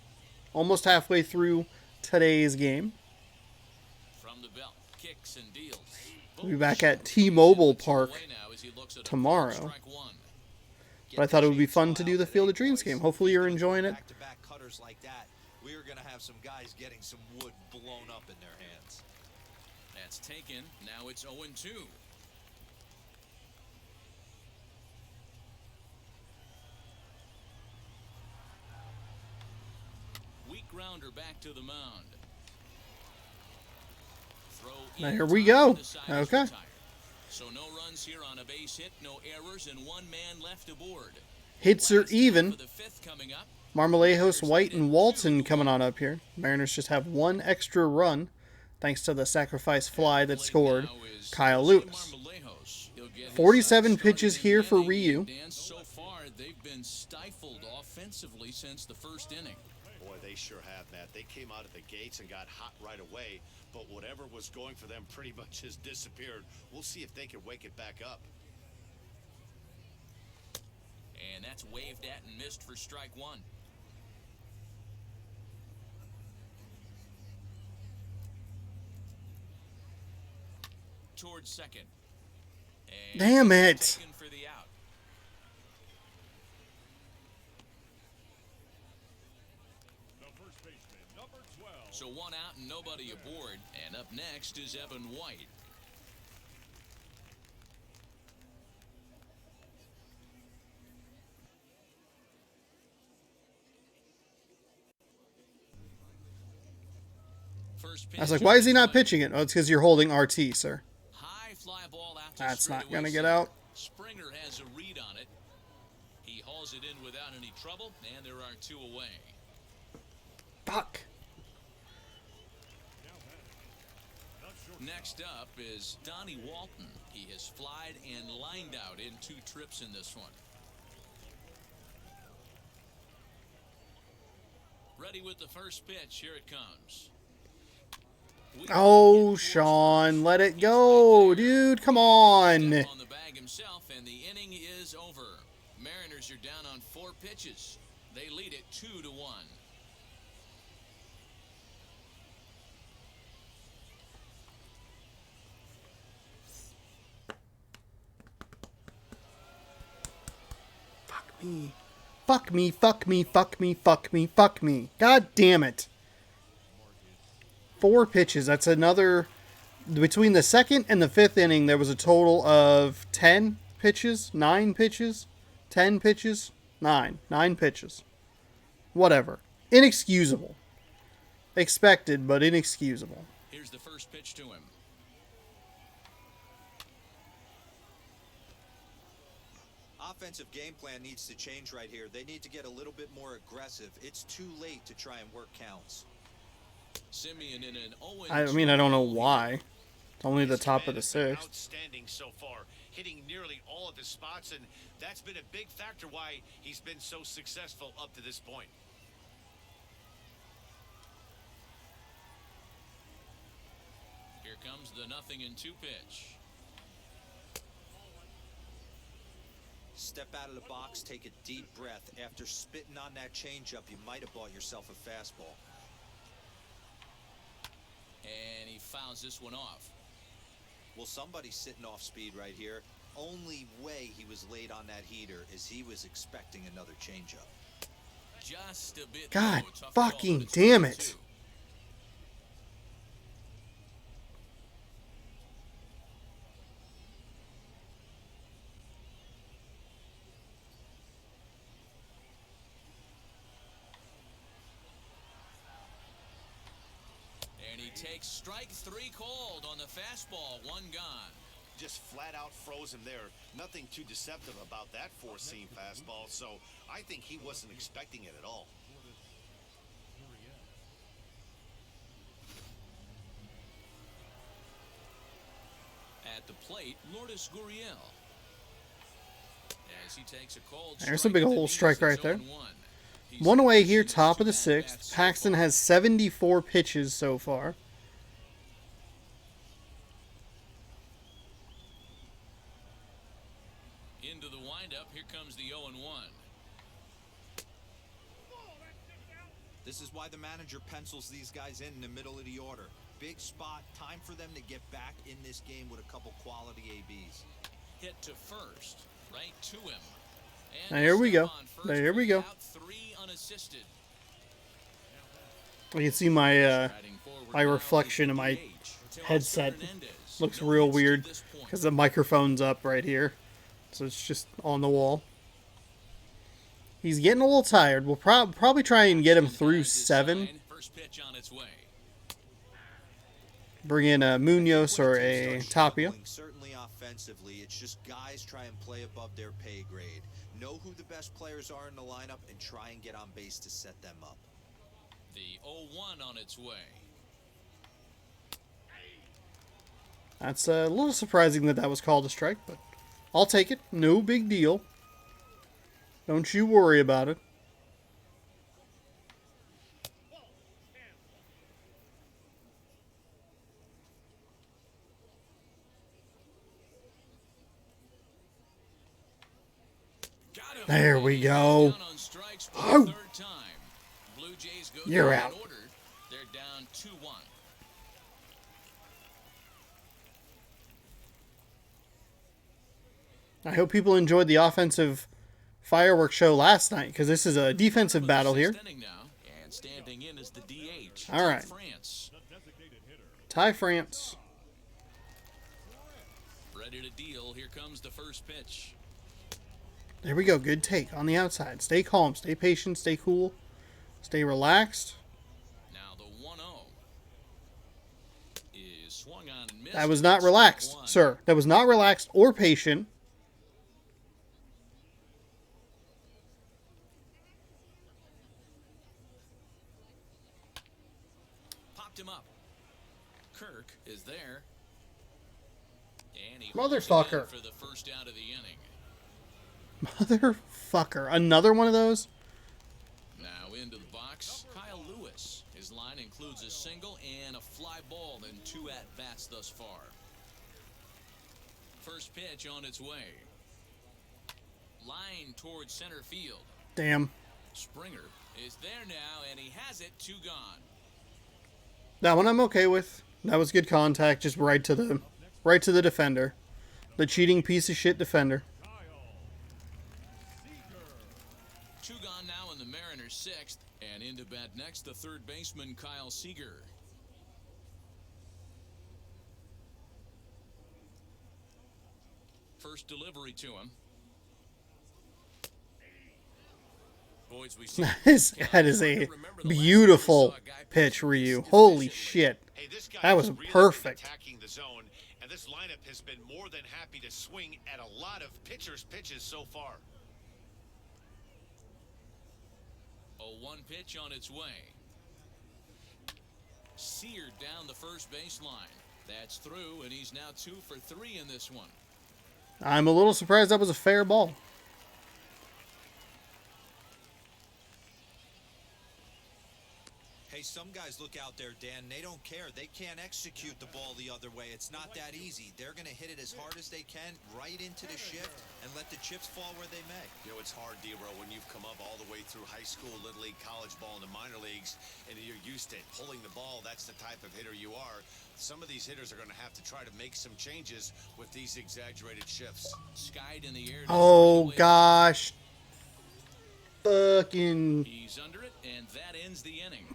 almost halfway through today's game. From the belt, kicks and deals. We'll be back at T-Mobile Park tomorrow. But I thought it would be fun to do the Field of Dreams game. Hopefully you're enjoying it. Back-to-back cutters like that, we are going to have some guys getting some wood blown up in their hands. That's taken. Now it's 0-2. Weak grounder back to the mound. Throw Now in here we time, go. the side is Okay. retired. So no runs here on a base hit, no errors, and one man left aboard. Hits are Last even. for the fifth coming up. Marmolejos, White, and Walton coming on up here. Mariners just have one extra run, thanks to the sacrifice fly that scored Kyle Lewis. 47 pitches here for Ryu. And so far, they've been stifled offensively since the first inning. Boy, they sure have, Matt. They came out of the gates and got hot right away, but whatever was going for them pretty much has disappeared. We'll see if they can wake it back up. And that's waved at and missed for strike one. Towards second. And Damn it. taken for the out. The first baseman, number 12. So one out and nobody aboard. And up next is Evan White. First I was like, why is he not pitching it? Oh, it's because you're holding RT, sir. High fly ball out to That's not straightaway going to get center. out. Springer has a read on it. He hauls it in without any trouble, and there are two away. Fuck. Next up is Donnie Walton. He has flied and lined out in 2 trips in this one. Ready with the first pitch. Here it comes. Oh, Sean, let it go, dude. Come on. On the bag himself, and the inning is over. Mariners are down on 4 pitches. They lead it 2-1. Fuck me. Fuck me, fuck me, fuck me, fuck me, fuck me. God damn it. 4 pitches. That's another... Between the second and the fifth inning, there was a total of 10 pitches, 9 pitches, 10 pitches, 9 pitches. Whatever. Inexcusable. Expected, but inexcusable. Here's the first pitch to him. Offensive game plan needs to change right here. They need to get a little bit more aggressive. It's too late to try and work counts. Simeon in an 0-2. I mean, I don't know why. It's only the His top of command the has been 6th. outstanding so far, hitting nearly all of his spots, and that's been a big factor why he's been so successful up to this point. Here comes the 0-2 pitch. Step out of the box, take a deep breath. After spitting on that changeup, you might have bought yourself a fastball. And he fouls this one off. Well, somebody's sitting off speed right here. Only way he was late on that heater is he was expecting another changeup. Just a bit. God low. Tough fucking call, but it's damn 2-2. it. And he takes strike 3 called on the fastball. 1 gone. Just flat out froze him there. Nothing too deceptive about that four-seam fastball, so I think he wasn't expecting it at all. At the plate, Lourdes Gurriel. As he takes a cold There's a strike big at the old knees, strike it's right there. 0-1. He's One away here, seen top of the his 6th. at-bats so Paxton far. has 74 pitches so far. Into the windup, here comes the 0-1. This is why the manager pencils these guys in the middle of the order. Big spot, time for them to get back in this game with a couple quality ABs. Hit to first, right to him. And Now, here we step go. on first, There we bring go. out 3 unassisted. You can see my Striding forward my now reflection is in the my DH, headset Hernandez. looks No real hits to weird this point. because the microphone's up right here, so it's just on the wall. He's getting a little tired. We'll probably try and get him through Guides his 7. sign. First pitch on its way. Bring in a Munoz or a Tapia. Certainly offensively, it's just guys try and play above their pay grade. Know who the best players are in the lineup and try and get on base to set them up. The 0-1 on its way. That's a little surprising that was called a strike, but I'll take it. No big deal. Don't you worry about it. Got him. There we He's go. down on strikes for Oh. the 3rd time. Blue Jays go You're down out. in order. They're down 2-1. I hope people enjoyed the offensive fireworks show last night, because this is a defensive battle here. Inning now, and standing in is the DH. All right. France. Ty France. Ready to deal. Here comes the first pitch. There we go. Good take on the outside. Stay calm. Stay patient. Stay cool. Stay relaxed. Now the 1-0 is swung on and missed. That was not relaxed, One. sir. That was not relaxed or patient. Popped him up. Kirk is there. And he Motherfucker. holds it in for the first out of the inning. Motherfucker. Another one of those? Now into the box, Kyle Lewis. His line includes a single and a fly ball in 2 at-bats thus far. First pitch on its way. Line towards center field. Damn. Springer is there now, and he has it. 2 gone. That one I'm okay with. That was good contact. Just right to the defender. The cheating piece of shit defender. 2 gone now in the Mariners' 6th, and into bat next, the 3rd baseman Kyle Seager. First delivery to him. Boys, we see That is a beautiful pitch, Ryu. Holy shit. Hey, this guy That was has really been perfect. attacking the zone, and this lineup has been more than happy to swing at a lot of pitchers' pitches so far. a 1 pitch on its way. Seared down the first baseline. That's through, and he's now 2 for 3 in this one. I'm a little surprised that was a fair ball. Hey, some guys look out there, Dan, they don't care. They can't execute the ball the other way. It's not that easy. They're going to hit it as hard as they can right into the shift and let the chips fall where they may. You know, it's hard, D-Row, when you've come up all the way through high school, little league, college ball, and the minor leagues, and you're used to pulling the ball. That's the type of hitter you are. Some of these hitters are going to have to try to make some changes with these exaggerated shifts. Skied in the air. Oh, gosh. Fucking... He's under it, and that ends the inning.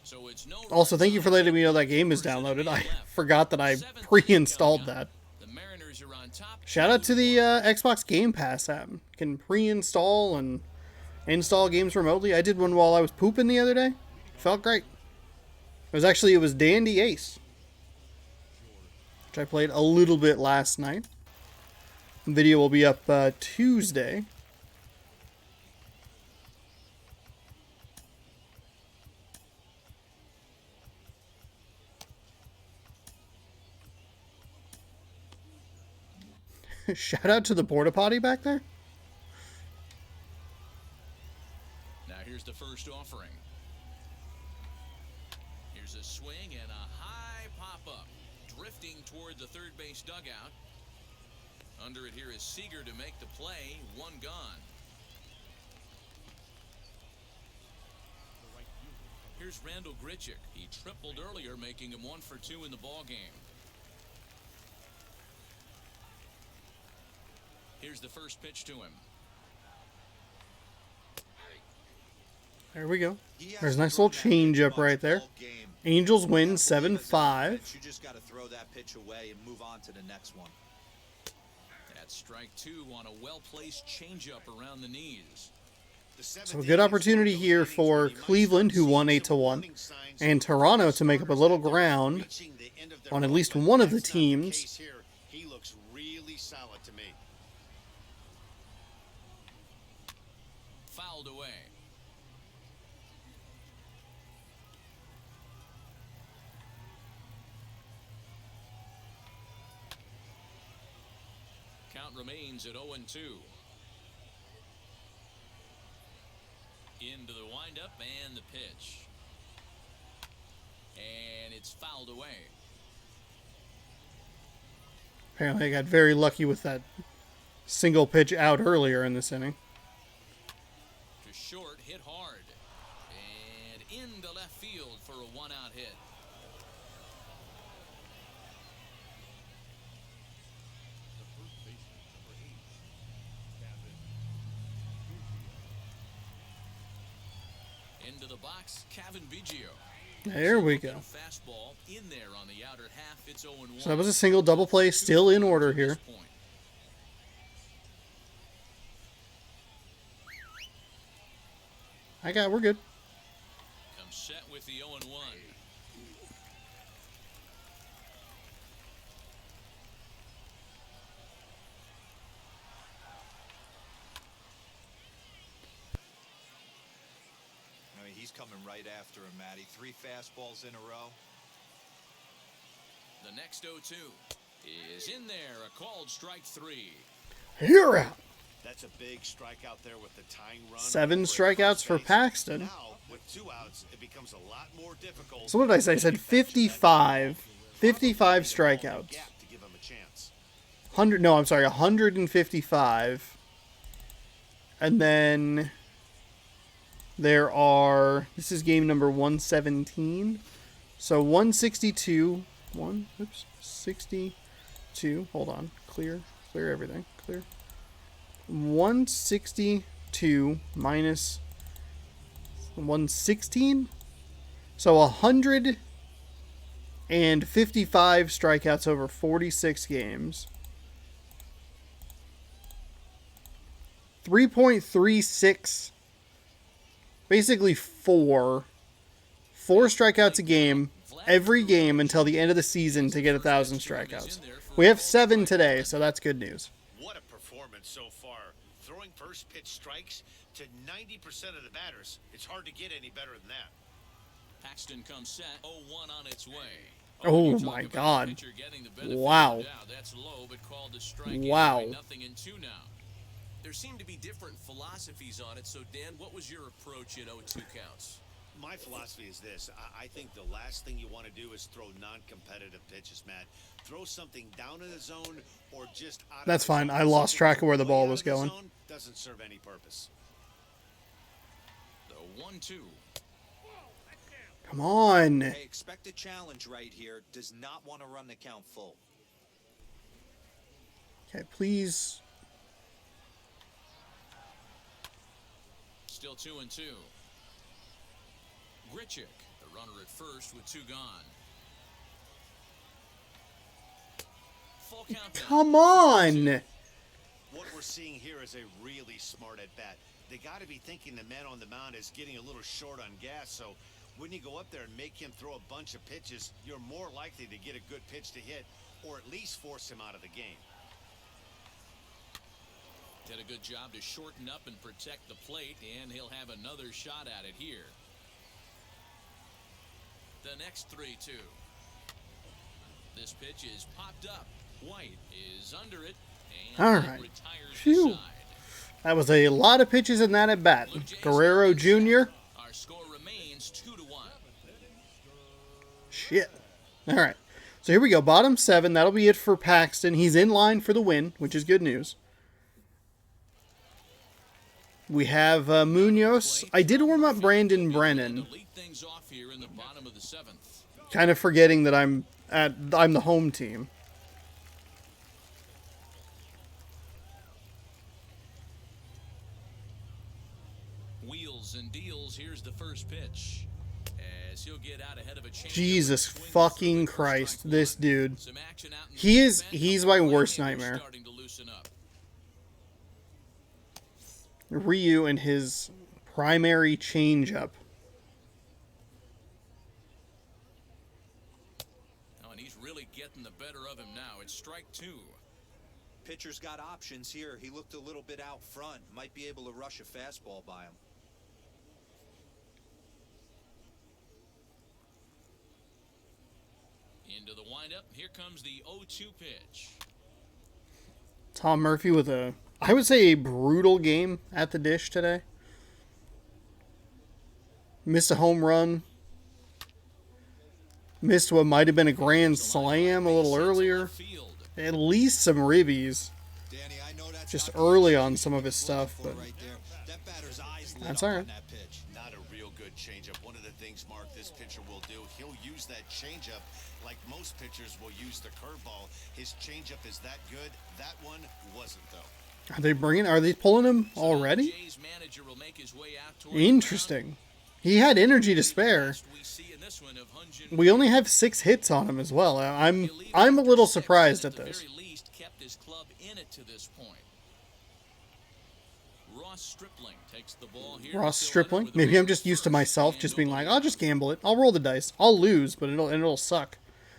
So it's no Also, thank you for letting me know that game is downloaded. I forgot that I pre-installed that. The Mariners are on top. Shout out to the Xbox Game Pass app. You can pre-install and install games remotely. I did one while I was pooping the other day. Felt great. It was Dandy Ace, which I played a little bit last night. Video will be up Tuesday. Shout out to the porta potty back there. Now here's the first offering. Here's a swing and a high pop-up. Drifting toward the third base dugout. Under it here is Seager to make the play. One gone. Here's Randall Grichik. He tripled earlier, making him 1 for 2 in the ball game. Here's the first pitch to him. There we go. There's a nice little changeup right there. Angels win 7-5. You just got to throw that pitch away and move on to the next one. That's strike 2 on a well-placed changeup around the knees. So a good opportunity here for Cleveland, who won 8-1, and Toronto to make up a little ground on at least one of the teams. He looks really solid to me. Fouled away. Count remains at 0-2. Into the windup and the pitch. And it's fouled away. Apparently I got very lucky with that single pitch out earlier in this inning. To short, hit hard. And into left field for a one-out hit. Into the box, Kevin Biggio. There we go. Fastball in there on the outer half. It's 0-1. So that was a single double play, still in order here. We're good. Comes set with the 0-1. I mean, he's coming right after him, Matty. 3 fastballs in a row. The next 0-2 is in there. A called strike 3. You're out. That's a big strikeout there with the tying run. 7 strikeouts for Paxton. Now, with 2 outs, it becomes a lot more difficult. So what did I say? I said 55. 55 strikeouts. To give him a chance. 155. And then there are, this is game number 117. So 162. 62. Hold on. Clear everything. Clear. 162 minus 116. So 155 strikeouts over 46 games. 3.36. Basically 4 strikeouts a game every game until the end of the season to get 1,000 strikeouts. We have 7 today, so that's good news. What a performance so far. Throwing first pitch strikes to 90% of the batters. It's hard to get any better than that. Paxton comes set. 0-1 on its way. Oh my God. Wow. That's low, but called a strike. Wow. Anyway, 0-2 now. There seem to be different philosophies on it, so Dan, what was your approach in 0-2 counts? My philosophy is this. I think the last thing you want to do is throw non-competitive pitches, Matt. Throw something down in the zone or just out That's of the fine. zone. I lost Something track of where the ball way out was of the going. zone doesn't serve any purpose. The 1-2. Come on. Hey, expect a challenge right here. Does not want to run the count full. Okay, please. Still 2-2. Grichik, the runner at first with 2 gone. Full count. Come on. What we're seeing here is a really smart at bat. They got to be thinking the man on the mound is getting a little short on gas, so when you go up there and make him throw a bunch of pitches, you're more likely to get a good pitch to hit or at least force him out of the game. Did a good job to shorten up and protect the plate, and he'll have another shot at it here. The next 3-2. This pitch is popped up. White is under it, and All right. retires Phew. the side. That was a lot of pitches in that at bat. Guerrero Jr. Our score remains 2-1. Shit. All right. So here we go. Bottom 7. That'll be it for Paxton. He's in line for the win, which is good news. We have Munoz. I did warm up Brandon Brennan. To lead things off here in the bottom of the 7th. Kind of forgetting that I'm the home team. Wheels and deals. Here's the first pitch. As he'll get out ahead of a change. Jesus fucking Christ, this dude. He's my worst nightmare. Starting to loosen up. Ryu and his primary changeup. Oh, and he's really getting the better of him now. It's strike 2. Pitcher's got options here. He looked a little bit out front. Might be able to rush a fastball by him. Into the windup. Here comes the 0-2 pitch. Tom Murphy with I would say a brutal game at the dish today. Missed a home run. Missed what might have been a grand slam a little earlier. At least some ribbies. Danny, I know that's Just not the early pitch on you're some of his looking stuff, for but right there. That batter's eyes lit that's up all right. on that pitch. Not a real good changeup. One of the things, Mark, this pitcher will do, he'll use that changeup like most pitchers will use the curveball. His changeup is that good. That one wasn't, though. Are they pulling him already? Jay's manager will make his way out toward Interesting. He had energy to spare. we see in this one of Hunjin. We only have 6 hits on him as well. I'm a little surprised at this. Very least kept his club in it to this point. Ross Stripling takes the ball here. Ross Stripling? Maybe I'm just used to myself just being like, I'll just gamble it. I'll roll the dice. I'll lose, but it'll suck.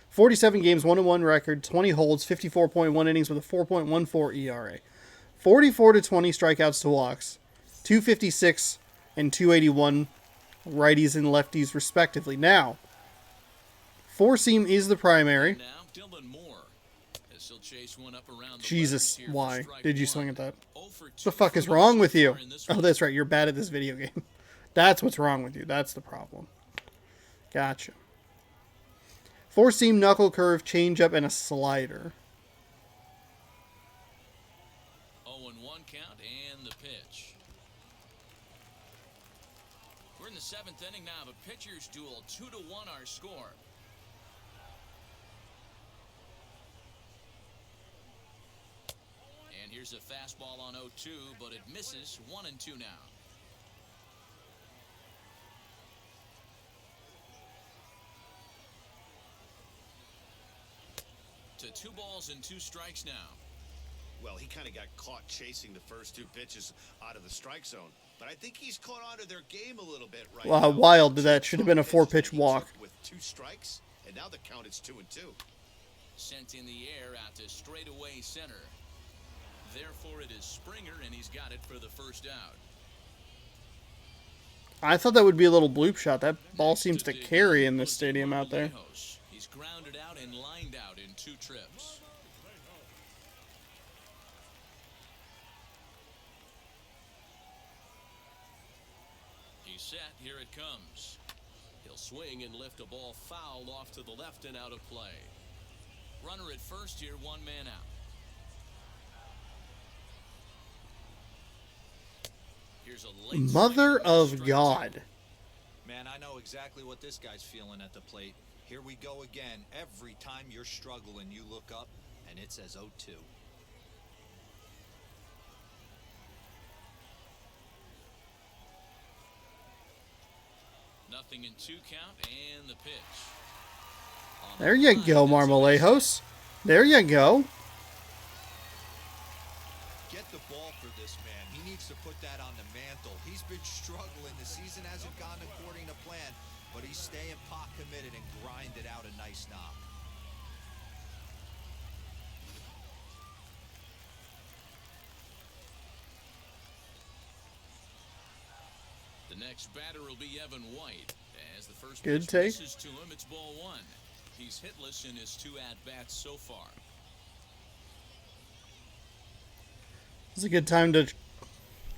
47 games, 1-1 record, 20 holds, 54.1 innings with a 4.14 ERA. 44-20 strikeouts to walks. 256 and 281 righties and lefties respectively. Now, 4-seam is the primary. Now, Dylan Moore. As he'll chase one up around the Jesus, letters here for why strike did you 1. swing at that? 0 for 2 The fuck is for wrong so with you? far in this Oh, one. that's right. You're bad at this video game. That's what's wrong with you. That's the problem. Gotcha. 4-seam, knuckle curve, changeup, and a slider. 0-1 count and the pitch. We're in the 7th inning now of a pitcher's duel. 2-1 our score. And here's a fastball on 0-2, but it misses. 1-2 now. To 2 balls and 2 strikes now. Well, he kind of got caught chasing the first 2 pitches out of the strike zone. But I think he's caught on to their game a little bit right now. Wild. That should have been a 4-pitch walk. With 2 strikes, and now the count is 2-2. Sent in the air out to straightaway center. Therefore, it is Springer, and he's got it for the first out. I thought that would be a little bloop shot. That ball seems to carry in this stadium out there. He's He's grounded out and lined out in 2 trips. He's set. Here it comes. He'll swing and lift a ball foul off to the left and out of play. Runner at first here, 1 man out. Here's a late Mother of God. Man, I know exactly what this guy's feeling at the plate. Here we go again. Every time you're struggling, you look up, and it says 0-2. Nothing in 2 count, and the pitch. There you go, Marmolejos. There you go. Get the ball for this man. He needs to put that on the mantle. He's been struggling. The season hasn't gone according to plan, but he's staying pot committed and grinded out a nice knock. The next batter will be Evan White. As the first Good pitch take. misses to him, it's ball 1. He's hitless in his 2 at-bats so far. It's a good time to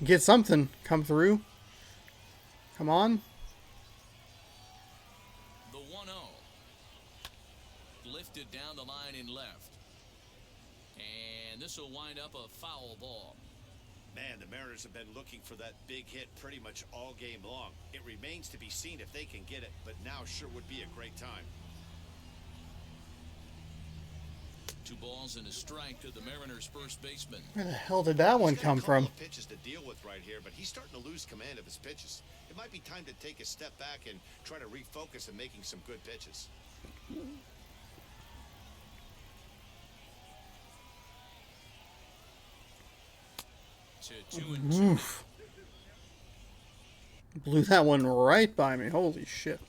get something come through. Come on. The 1-0. Lifted down the line in left. And this will wind up a foul ball. Man, the Mariners have been looking for that big hit pretty much all game long. It remains to be seen if they can get it, but now sure would be a great time. 2 balls and a strike to the Mariners' first baseman. Where the hell did that one He's got come a couple from? of pitches to deal with right here, but he's starting to lose command of his pitches. It might be time to take a step back and try to refocus on making some good pitches. To 2 and 2. Oof. Blew that one right by me. Holy shit.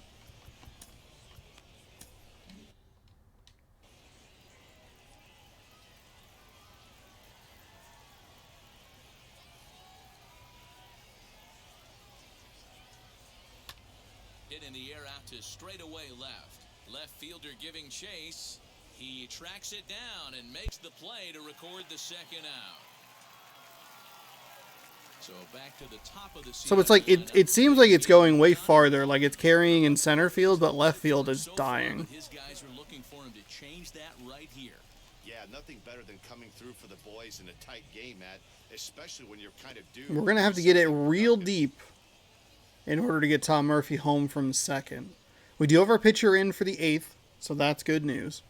Hit in the air out to straightaway left. Left fielder giving chase. He tracks it down and makes the play to record the 2nd out. So back to the top of the So it's like it seems like it's going way farther, like it's carrying in center field, but left field is dying. His guys are looking for him to change that right here. Yeah, nothing better than coming through for the boys in a tight game, Matt, especially when you're kind of due. We're gonna have to get it real deep in order to get Tom Murphy home from 2nd. We do have our pitcher in for the 8th, so that's good news.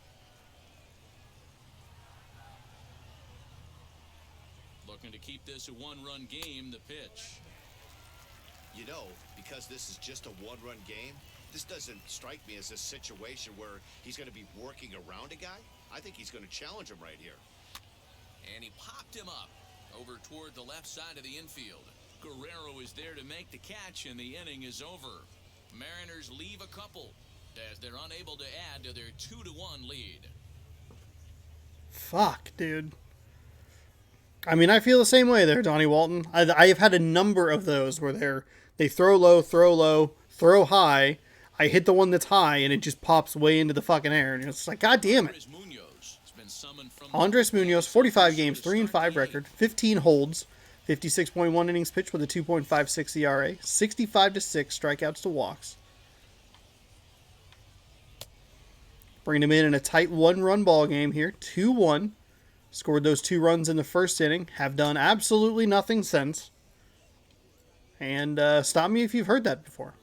Looking to keep this a 1-run game, the pitch. You know, because this is just a 1-run game, this doesn't strike me as a situation where he's going to be working around a guy. I think he's going to challenge him right here. And he popped him up over toward the left side of the infield. Guerrero is there to make the catch, and the inning is over. Mariners leave a couple as they're unable to add to their 2-1 lead. Fuck, dude. I mean, I feel the same way there, Donnie Walton. I've had a number of those where they throw low, throw high. I hit the one that's high, and it just pops way into the fucking air. And it's like, God damn it. Andres Munoz, 45 games, 3-5 record, 15 holds, 56.1 innings pitched with a 2.56 ERA, 65-6 strikeouts to walks. Bringing him in a tight 1-run ball game here, 2-1. Scored those 2 runs in the first inning. Have done absolutely nothing since. And stop me if you've heard that before.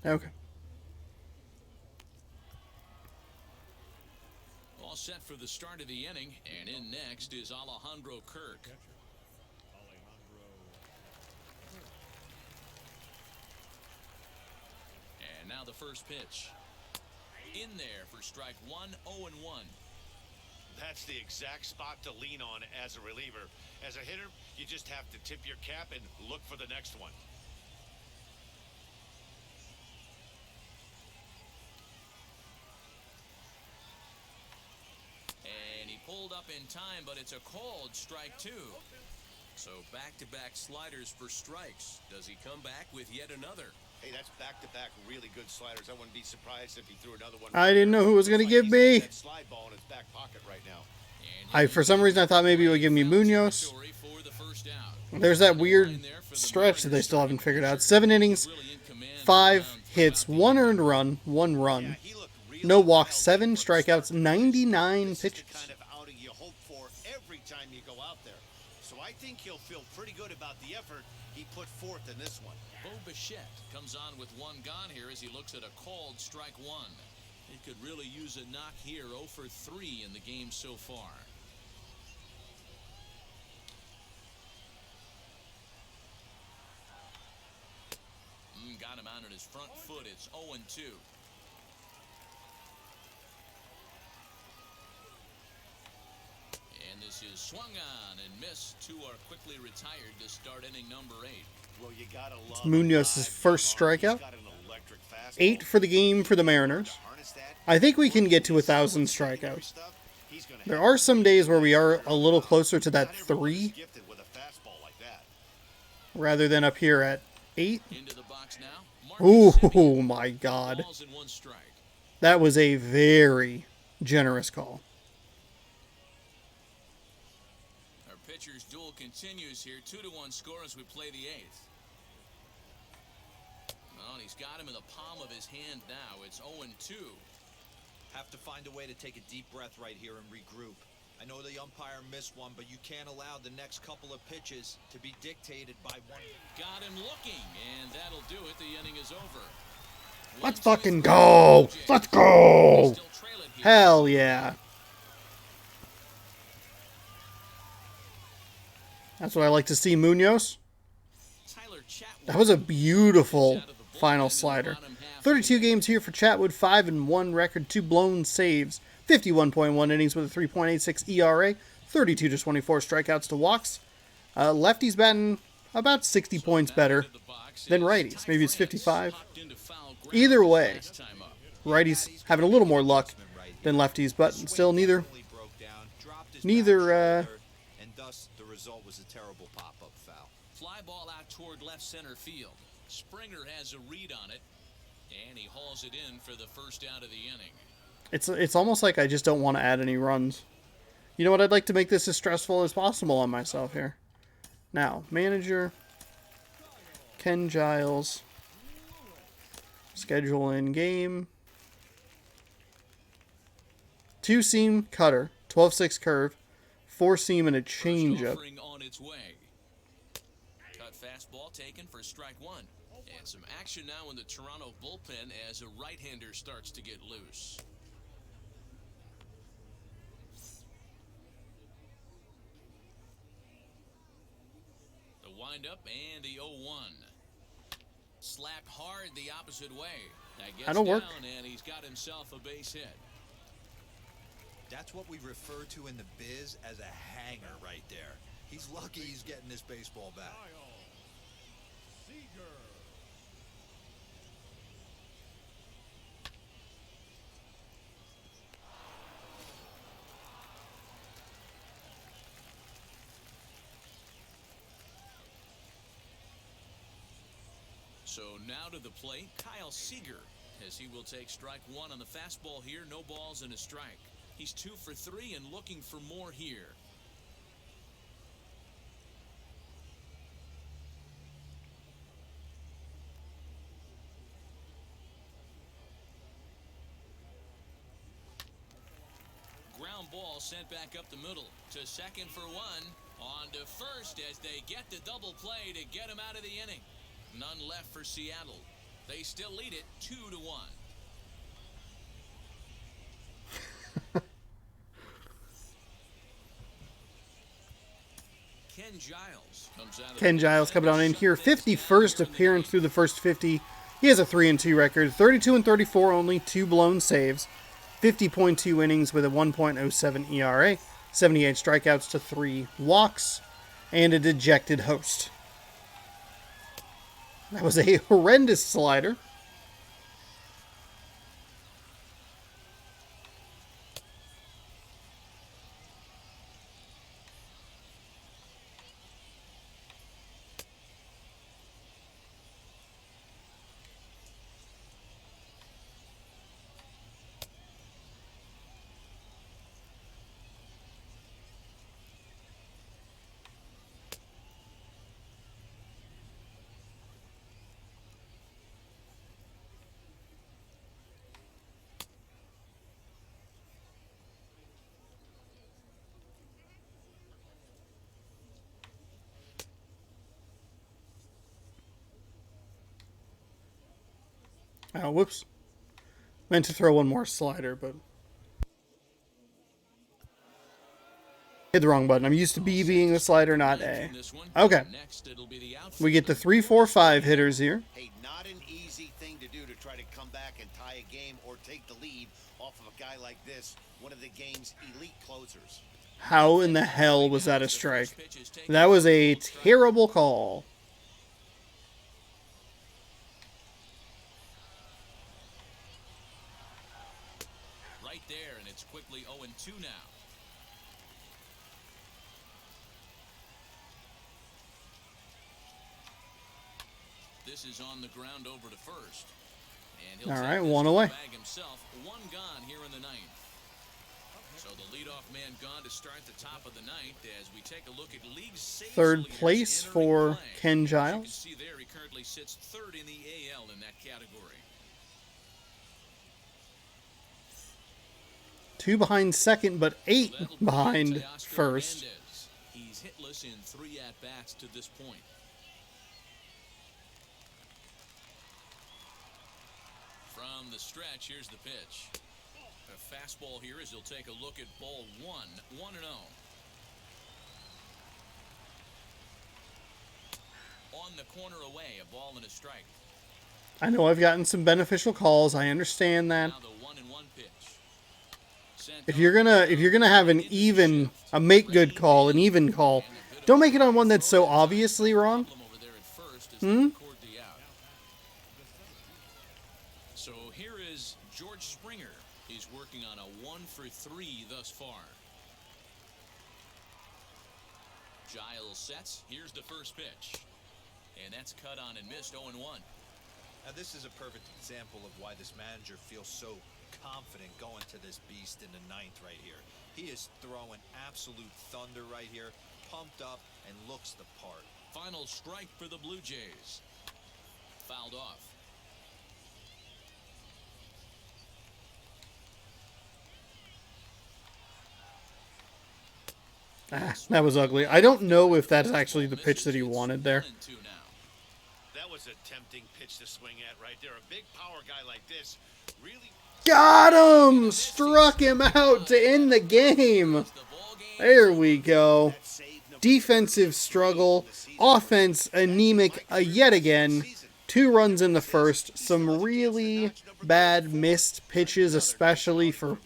Okay. All set for the start of the inning, and in next is Alejandro Kirk. first pitch. In there for strike one, 0-1. That's the exact spot to lean on as a reliever. As a hitter, you just have to tip your cap and look for the next one. And he pulled up in time, but it's a called strike 2. So back-to-back sliders for strikes. Does he come back with yet another? Hey, that's back-to-back really good sliders. I wouldn't be surprised if he threw another one. I didn't know who was going to give me. That slide ball in his back pocket right now. For some reason, I thought maybe it would give me Munoz. There's that weird stretch that they still haven't figured out. 7 innings, 5 hits, 1 earned run, 1 run. No walks, 7 strikeouts, 99 pitches. Kind of outing you hope for every time you go out there. So I think he'll feel pretty good about the effort he put forth in this one. Bo Bichette comes on with 1 gone here as he looks at a called strike 1. It could really use a knock here. 0 for 3 in the game so far. Got him out on his front foot. It's 0-2. And this is swung on and missed. 2 are quickly retired to start inning number 8. Well, you gotta love It's Munoz's first strikeout. 8 for the game for the Mariners. I think we can get to 1,000 strikeouts. There are some days where we are a little closer to that 3 rather than up here at 8. Into the box now. Oh my God. Balls and 1 strike. That was a very generous call. Our pitcher's duel continues here. 2-1 score as we play the 8th. Well, he's got him in the palm of his hand now. It's 0-2. Have to find a way to take a deep breath right here and regroup. I know the umpire missed one, but you can't allow the next couple of pitches to be dictated by one. Got him looking, and that'll do it. The inning is over. Let's fucking go. Let's go. Hell yeah. That's what I like to see, Munoz. That was a beautiful final slider. 32 games here for Chatwood, 5-1 record, 2 blown saves, 51.1 innings with a 3.86 ERA, 32 to 24 strikeouts to walks. Lefties batting about 60 points better than righties. Maybe it's 55. Either way, righties having a little more luck than lefties, but still neither. And thus the result was a terrible pop-up foul. Fly ball out toward left center field. Springer has a read on it, and he hauls it in for the first out of the inning. It's almost like I just don't want to add any runs. You know what? I'd like to make this as stressful as possible on myself here. Now, manager, Ken Giles, schedule in game, 2-seam cutter, 12-6 curve, 4-seam and a changeup. On its way. Cut fastball taken for strike 1. And some action now in the Toronto bullpen as a right-hander starts to get loose. The windup and the 0-1. Slapped hard the opposite way. That gets That'll down work. And he's got himself a base hit. That's what we refer to in the biz as a hanger right there. He's lucky he's getting this baseball back. So now to the plate, Kyle Seager, as he will take strike 1 on the fastball here. No balls and a strike. He's 2 for 3 and looking for more here. Ground ball sent back up the middle to second for 1. On to first as they get the double play to get him out of the inning. None left for Seattle. They still lead it 2-1. Ken Giles comes out. Ken Giles coming on in here. 51st appearance through the first 50. He has a 3-2 record, 32-34 only, 2 blown saves, 50.2 innings with a 1.07 ERA, 78 strikeouts to 3 walks, and a dejected host. That was a horrendous slider. Oh, whoops. Meant to throw one more slider, but hit the wrong button. I'm used to B being the slider, not A. Okay. We get the 3-4-5 hitters here. Hey, not an easy thing to do to try to come back and tie a game or take the lead off of a guy like this, one of the game's elite closers. How in the hell was that a strike? That was a terrible call. Right there, and it's quickly 0-2 now. This is on the ground over to first. And he'll all take right, this one to the away. bag himself. One gone here in the ninth. So the leadoff man gone to start the top of the ninth as we take a look at league saves Third leaders place entering for play. Ken As you can Giles. see there, he currently sits third in the AL in that category. 2 behind second, but 8 That'll be behind Teoscar first. Hernandez. He's hitless in 3 at-bats to this point. From the stretch, here's the pitch. A fastball here as he'll take a look at ball 1, 1-0. On the corner away, a ball and a strike. I know I've gotten some beneficial calls. I understand that. Now the 1-1 pitch. If you're gonna have a make good call, an even call, don't make it on one that's so obviously wrong. So here is George Springer. He's working on a 1-for-3 thus far. Giles sets. Here's the first pitch. And that's cut on and missed 0-1. Now this is a perfect example of why this manager feels so confident going to this beast in the ninth right here. He is throwing absolute thunder right here, pumped up and looks the part. Final strike for the Blue Jays. Fouled off. That was ugly. I don't know if that's actually the pitch that he wanted there. 1-2 now. That was a tempting pitch to swing at right there. A big power guy like this really... Got him! Struck him out to end the game. There we go. Defensive struggle. Offense anemic yet again. 2 runs in the first. Some really bad missed pitches, especially for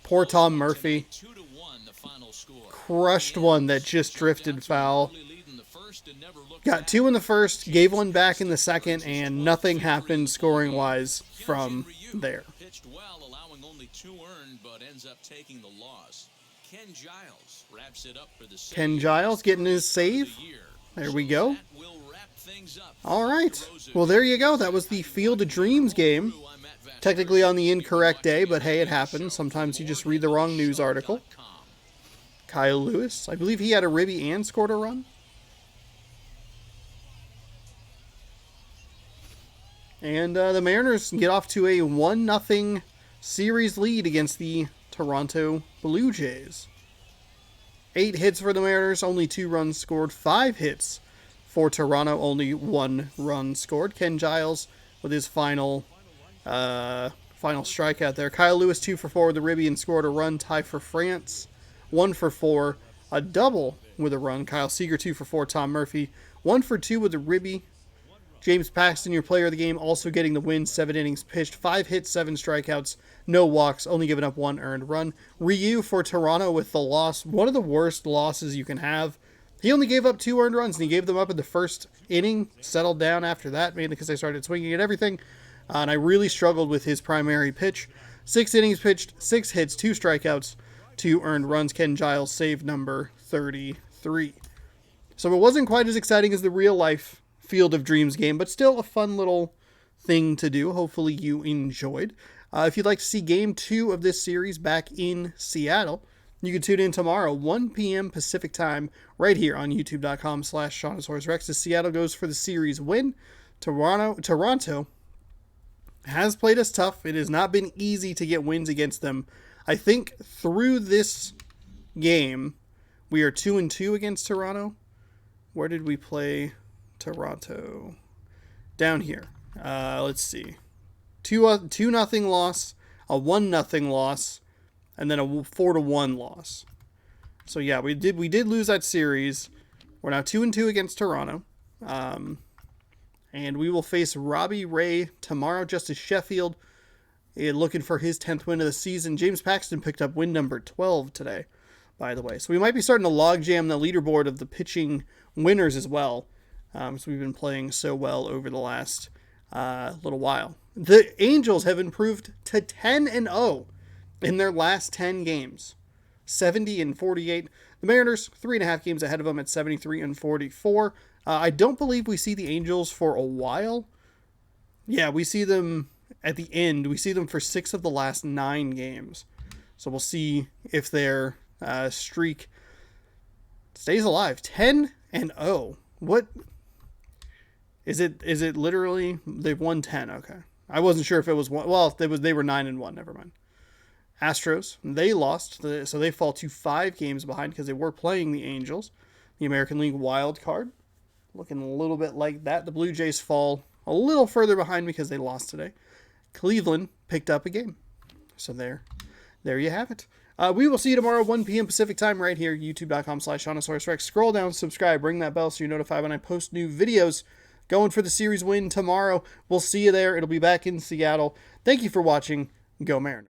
poor Tom Murphy. 2-1 the final score. Crushed one that just drifted foul. Got 2 in the first, gave 1 back in the second, and nothing happened scoring-wise from there. Pitched well, allowing only 2 earned, but ends up taking the loss. Ken Giles wraps it up for the save. Ken Giles getting his save. There we go. That will wrap things up. All right. Well, there you go. That was the Field of Dreams game. Technically on the incorrect day, but hey, it happens. Sometimes you just read the wrong news article. Kyle Lewis. I believe he had a ribby and scored a run. And the Mariners get off to a 1-0 series lead against the Toronto Blue Jays. 8 hits for the Mariners, only 2 runs scored. 5 hits for Toronto, only 1 run scored. Ken Giles with his final strikeout there. Kyle Lewis 2 for 4 with a ribby and scored a run. Tie for France. 1 for 4, a double with a run. Kyle Seager 2 for 4. Tom Murphy 1 for 2 with a ribby. James Paxton, your player of the game, also getting the win. 7 innings pitched, 5 hits, 7 strikeouts, no walks, only giving up 1 earned run. Ryu for Toronto with the loss. One of the worst losses you can have. He only gave up 2 earned runs, and he gave them up in the first inning. Settled down after that, mainly because I started swinging at everything. And I really struggled with his primary pitch. 6 innings pitched, 6 hits, 2 strikeouts, 2 earned runs. Ken Giles saved number 33. So it wasn't quite as exciting as the real-life Field of Dreams game, but still a fun little thing to do. Hopefully you enjoyed. If you'd like to see Game 2 of this series back in Seattle, you can tune in tomorrow, 1 p.m. Pacific time, right here on youtube.com/ShawnosaurusRex as Seattle goes for the series win. Toronto has played us tough. It has not been easy to get wins against them. I think through this game, we are 2-2 against Toronto. Where did we play Toronto? Down here. Let's see. 2-0 loss, a 1-0 loss, and then a 4-1 loss. So yeah, we did lose that series. We're now 2-2 against Toronto. And we will face Robbie Ray tomorrow. Justice Sheffield looking for his 10th win of the season. James Paxton picked up win number 12 today, by the way. So we might be starting to logjam the leaderboard of the pitching winners as well. So we've been playing so well over the last little while. The Angels have improved to 10-0 in their last 10 games. 70-48. The Mariners, 3.5 games ahead of them at 73-44. I don't believe we see the Angels for a while. Yeah, we see them at the end. We see them for 6 of the last 9 games. So we'll see if their streak stays alive. 10-0. What is it? Is it literally they've won 10? Okay, I wasn't sure if it was one. Well, they were 9-1. Never mind. Astros, they lost, so they fall to 5 games behind because they were playing the Angels. The American League wild card, looking a little bit like that. The Blue Jays fall a little further behind because they lost today. Cleveland picked up a game. So there you have it. We will see you tomorrow, 1 p.m. Pacific time, right here, youtube.com/ShawnosaurusRex. Scroll down, subscribe, ring that bell so you're notified when I post new videos. Going for the series win tomorrow. We'll see you there. It'll be back in Seattle. Thank you for watching. Go Mariners.